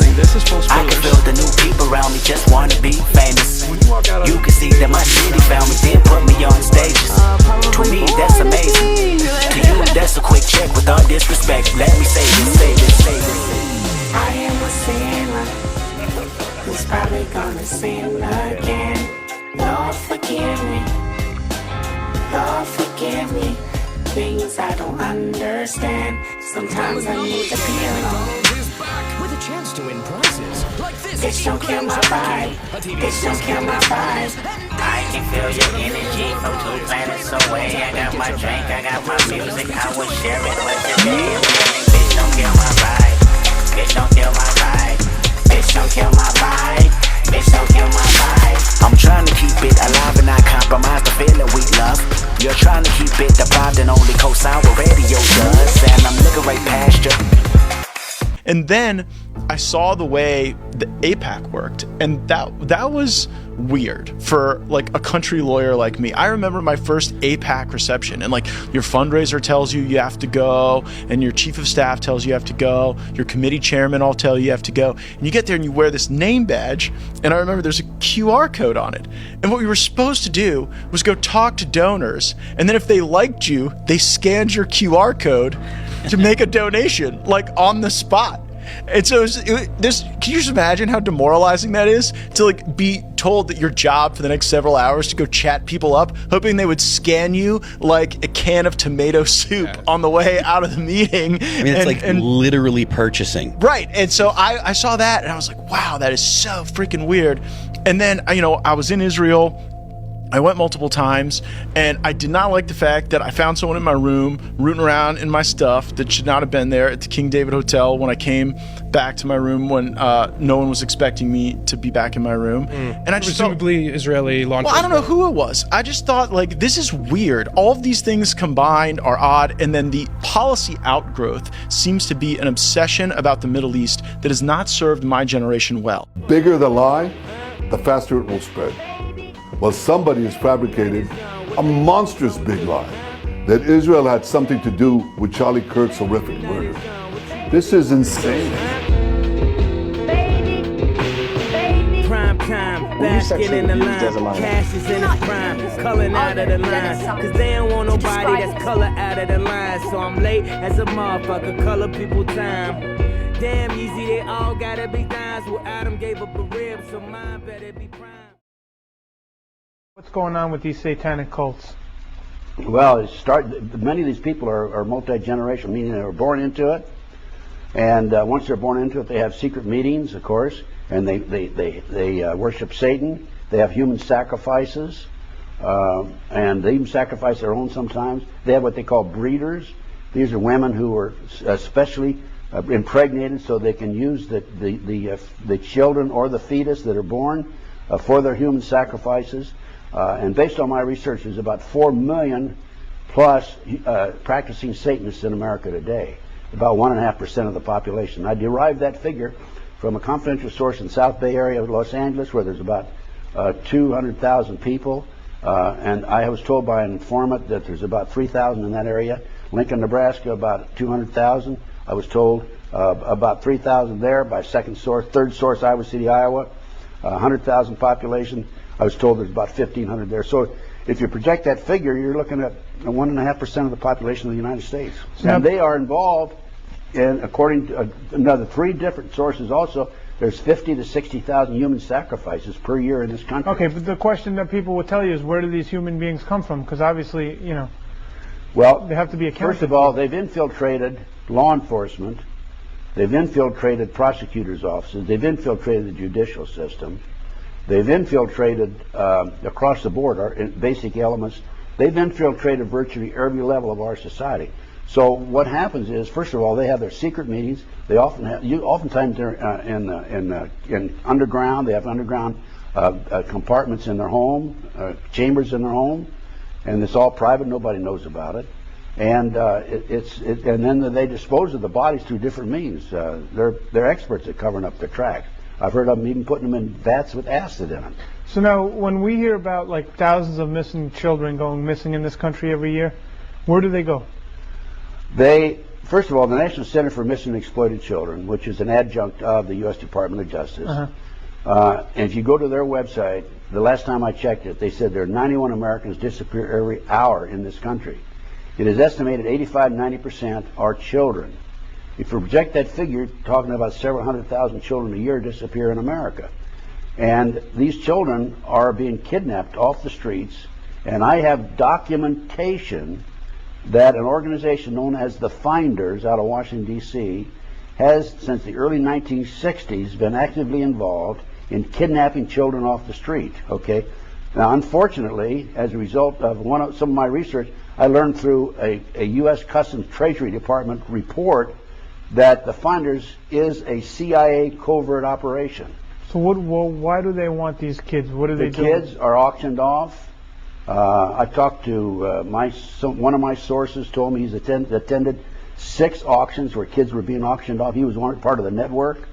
I can feel the new people around me just wanna be famous. You can see that my city found me, then put me on stages. To me, that's amazing. To you, that's a quick check with all disrespect. Let me say this, say this, say this. I am a sinner who's probably gonna sin again. Lord, forgive me. Lord, forgive me. Things I don't understand. Sometimes I need to be alone. With a chance to win prizes like this. Bitch, don't kill my vibe. Bitch, don't kill my vibe. I can feel your energy from 2 planets away. I got my drink, I got my music. I will share it with today. Bitch, don't kill my vibe. Bitch, don't kill my vibe. Bitch, don't kill my vibe. Bitch, don't kill my vibe. I'm trying to keep it alive and not compromise the feeling we love. You're trying to keep it deprived and only co-sign what radio does. And I'm looking right past you. And then I saw the way the APAC worked, and that was weird for like a country lawyer like me. I remember my first APAC reception, and like your fundraiser tells you have to go, and your chief of staff tells you have to go, your committee chairman all tell you have to go, and you get there and you wear this name badge, and I remember there's a QR code on it, and what we were supposed to do was go talk to donors, and then if they liked you, they scanned your QR code to make a donation, like on the spot. And so can you just imagine how demoralizing that is to like be told that your job for the next several hours to go chat people up, hoping they would scan you like a can of tomato soup on the way out of the meeting. I mean, it's literally purchasing. Right. And so I saw that and I was like, wow, that is so freaking weird. And then, I was in Israel. I went multiple times, and I did not like the fact that I found someone in my room rooting around in my stuff that should not have been there at the King David Hotel when I came back to my room when no one was expecting me to be back in my room. And I just presumably Israeli law enforcement. Well, I don't know who it was. I just thought, like, this is weird. All of these things combined are odd, and then the policy outgrowth seems to be an obsession about the Middle East that has not served my generation well. Bigger the lie, the faster it will spread. Well, somebody has fabricated a monstrous big lie that Israel had something to do with Charlie Kirk's horrific murder. This is insane. Prime time, basking in the line, cash is in its prime, culling out of the line, cause they don't want nobody that's color out of the line, so I'm late as a motherfucker, color people time. Damn easy, they all gotta be dimes, well Adam gave up a rib, so mine better be prime. What's going on with these satanic cults? Well, many of these people are multi-generational, meaning they were born into it, and once they're born into it, they have secret meetings, of course, and they worship Satan. They have human sacrifices, and they even sacrifice their own sometimes. They have what they call breeders. These are women who are especially impregnated so they can use the children or the fetus that are born for their human sacrifices. And based on my research, there's about 4 million plus practicing Satanists in America today, about 1.5% of the population. I derived that figure from a confidential source in South Bay area of Los Angeles, where there's about 200,000 people, and I was told by an informant that there's about 3,000 in that area. Lincoln, Nebraska, about 200,000. I was told about 3,000 there by second source. Third source, Iowa City, Iowa, 100,000 population. I was told there's about 1,500 there. So if you project that figure, you're looking at 1.5% of the population of the United States. And they are involved in, according to another 3 different sources also, there's 50 to 60,000 human sacrifices per year in this country. Okay, but the question that people will tell you is, where do these human beings come from? Because obviously, well, they have to be accounted first of all, they've infiltrated law enforcement. They've infiltrated prosecutors' offices. They've infiltrated the judicial system. They've infiltrated across the board our basic elements. They've infiltrated virtually every level of our society. So what happens is, first of all, they have their secret meetings. They oftentimes they're in underground. They have underground compartments in their home, chambers in their home, and it's all private. Nobody knows about it. And and then they dispose of the bodies through different means. They're experts at covering up their tracks. I've heard of them even putting them in vats with acid in them. So now, when we hear about like thousands of missing children going missing in this country every year, where do they go? First of all, the National Center for Missing and Exploited Children, which is an adjunct of the U.S. Department of Justice, and if you go to their website, the last time I checked it, they said there are 91 Americans disappear every hour in this country. It is estimated 85–90% are children. If you project that figure, talking about several 100,000 children a year disappear in America. And these children are being kidnapped off the streets, and I have documentation that an organization known as the Finders out of Washington, D.C. has, since the early 1960s, been actively involved in kidnapping children off the street. Okay. Now, unfortunately, as a result of some of my research, I learned through a U.S. Customs Treasury Department report that the Finders is a CIA covert operation. So why do they want these kids? What do they do? The kids are auctioned off. I talked to one of my sources told me he's attended 6 auctions where kids were being auctioned off. He was part of the network.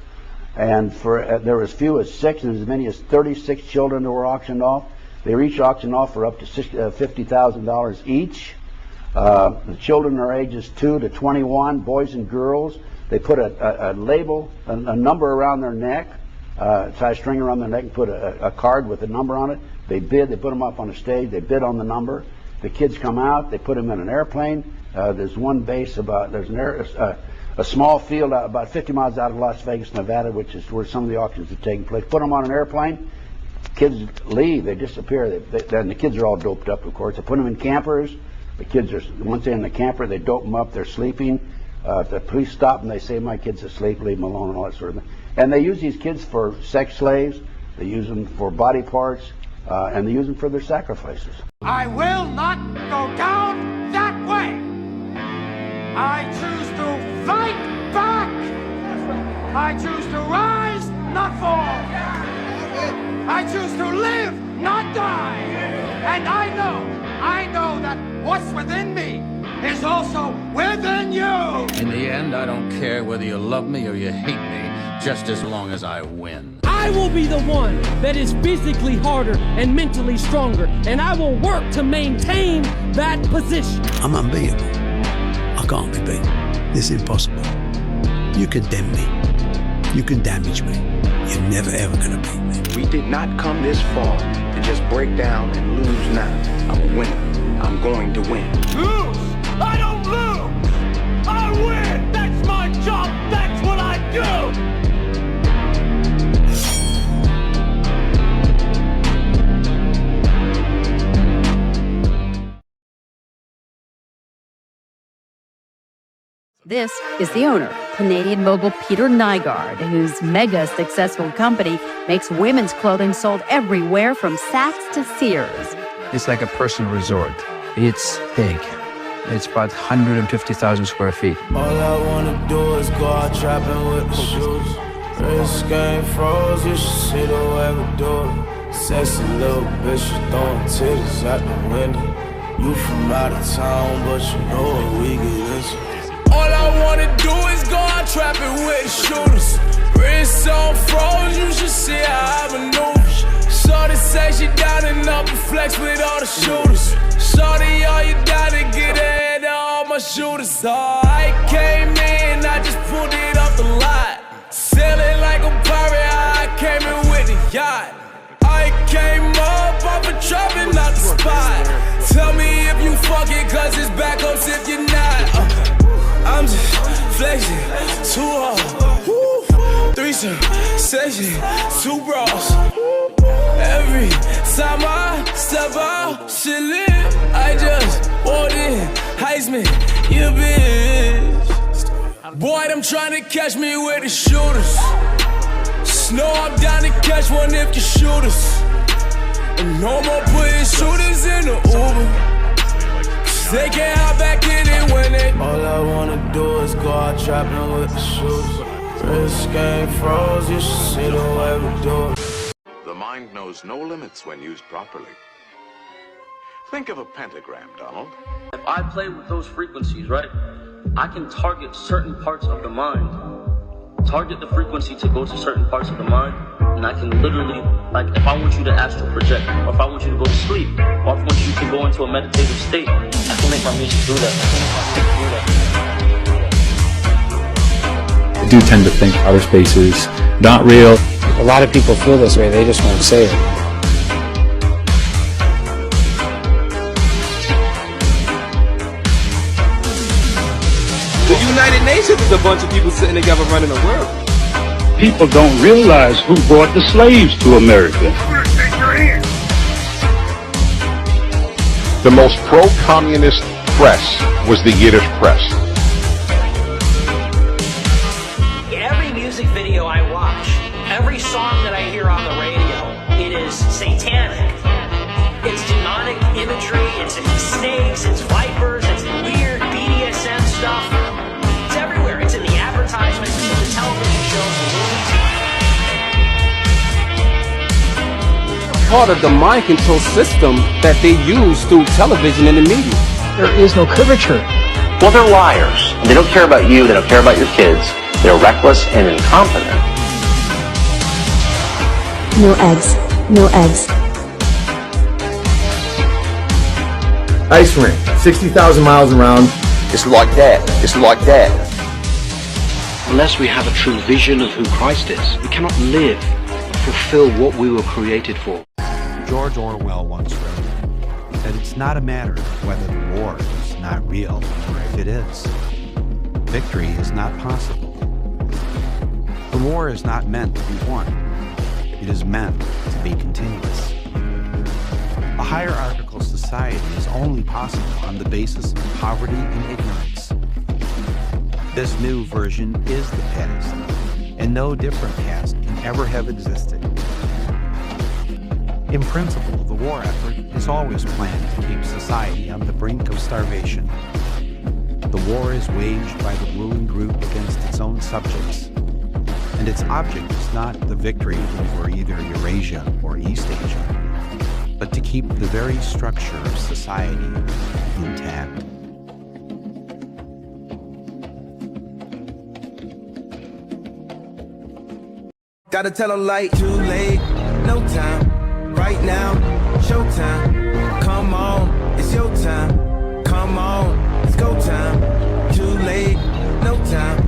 And there were as few as 6 and as many as 36 children that were auctioned off. They were each auctioned off for up to $50,000 each. The children are ages 2 to 21, boys and girls. They put a label, a number around their neck, tie a string around their neck and put a card with a number on it. They bid, they put them up on a stage, they bid on the number. The kids come out, they put them in an airplane. There's one base a small field about 50 miles out of Las Vegas, Nevada, which is where some of the auctions are taking place. Put them on an airplane, kids leave, they disappear. And the kids are all doped up, of course. They put them in campers. The kids are, once they're in the camper, they dope them up, they're sleeping. If the police stop them, they say, my kid's asleep, leave them alone, and all that sort of thing. And they use these kids for sex slaves, they use them for body parts, and they use them for their sacrifices. I will not go down that way. I choose to fight back. I choose to rise, not fall. I choose to live, not die. And I know that what's within me is also within you. In the end, I don't care whether you love me or you hate me, just as long as I win. I will be the one that is physically harder and mentally stronger, and I will work to maintain that position. I'm unbeatable. I can't be beaten. It's impossible. You condemn me. You can damage me. You're never ever gonna beat me. We did not come this far to just break down and lose now. I'm a winner. I'm going to win. Lose! I don't lose! I win! That's my job! That's what I do! This is the owner, Canadian mogul Peter Nygaard, whose mega successful company makes women's clothing sold everywhere from Saks to Sears. It's like a personal resort. It's big. It's about 150,000 square feet. All I wanna do is go out trapping with the shoes. Wrist game froze, you should see the way we do it. Sexy little bitch, you throwing titties out the window. You from out of town, but you know what we get into. All I wanna do is go out trapping with the shooters. Wrist on froze, you should see how I maneuver. Shorty say she down and up and flex with all the shooters. Shorty, all you down to get ahead of all my shooters. So I came in, I just pulled it off the lot. Sailing like a pirate, I came in with the yacht. I came up off a trapping out the spot. Tell me if you fuck it, cause it's backups if you're not. I'm just flexing, too hard. Woo. Threesome, session, 2 bras. Every time I step out, shit lit. I just walked in, Heisman, you bitch. Boy, them trying to catch me with the shooters. Snow, I'm down to catch one if you shoot us. And no more putting shooters in the Uber. They can't hop back in it when they. All I wanna do is go out trapping with the shoes. Wrist game froze, you should see the way we do it. The mind knows no limits when used properly. Think of a pentagram, Donald. If I play with those frequencies, right, I can target certain parts of the mind. Target the frequency to go to certain parts of the mind, and I can literally, like, if I want you to astral project, or if I want you to go to sleep, or if I want you to go into a meditative state, I can make my music do that. I do tend to think outer space is not real. A lot of people feel this way, they just won't say it. The United Nations is a bunch of people sitting together running the world. People don't realize who brought the slaves to America. The most pro-communist press was the Yiddish press. Every music video I watch, every song that I hear on the radio, it is satanic. It's demonic imagery, it's snakes, it's vipers, it's weird BDSM stuff. It's everywhere. It's in the advertisements, it's in the television shows, the movies. Part of the mind control system that they use through television and the media. There is no curvature. Well, they're liars. They don't care about you, they don't care about your kids. They're reckless and incompetent. No eggs. No eggs. Ice rink, 60,000 miles around. It's like that. It's like that. Unless we have a true vision of who Christ is, we cannot live and fulfill what we were created for. George Orwell once wrote that it's not a matter of whether the war is not real or if it is. Victory is not possible. The war is not meant to be won. It is meant to be continuous. A hierarchical society is only possible on the basis of poverty and ignorance. This new version is the past, and no different past can ever have existed. In principle, the war effort is always planned to keep society on the brink of starvation. The war is waged by the ruling group against its own subjects, and its object is not the victory over either Eurasia or East Asia, but to keep the very structure of society intact. Gotta tell them like too late, no time, right now, showtime. Come on, it's your time. Come on, it's go time. Too late, no time,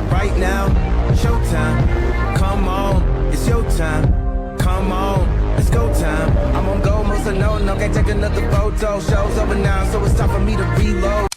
right now, showtime. Come on, it's your time. Come on, it's go time. I'm on go, most of no, can't take another photo. Show's over now, so it's time for me to reload.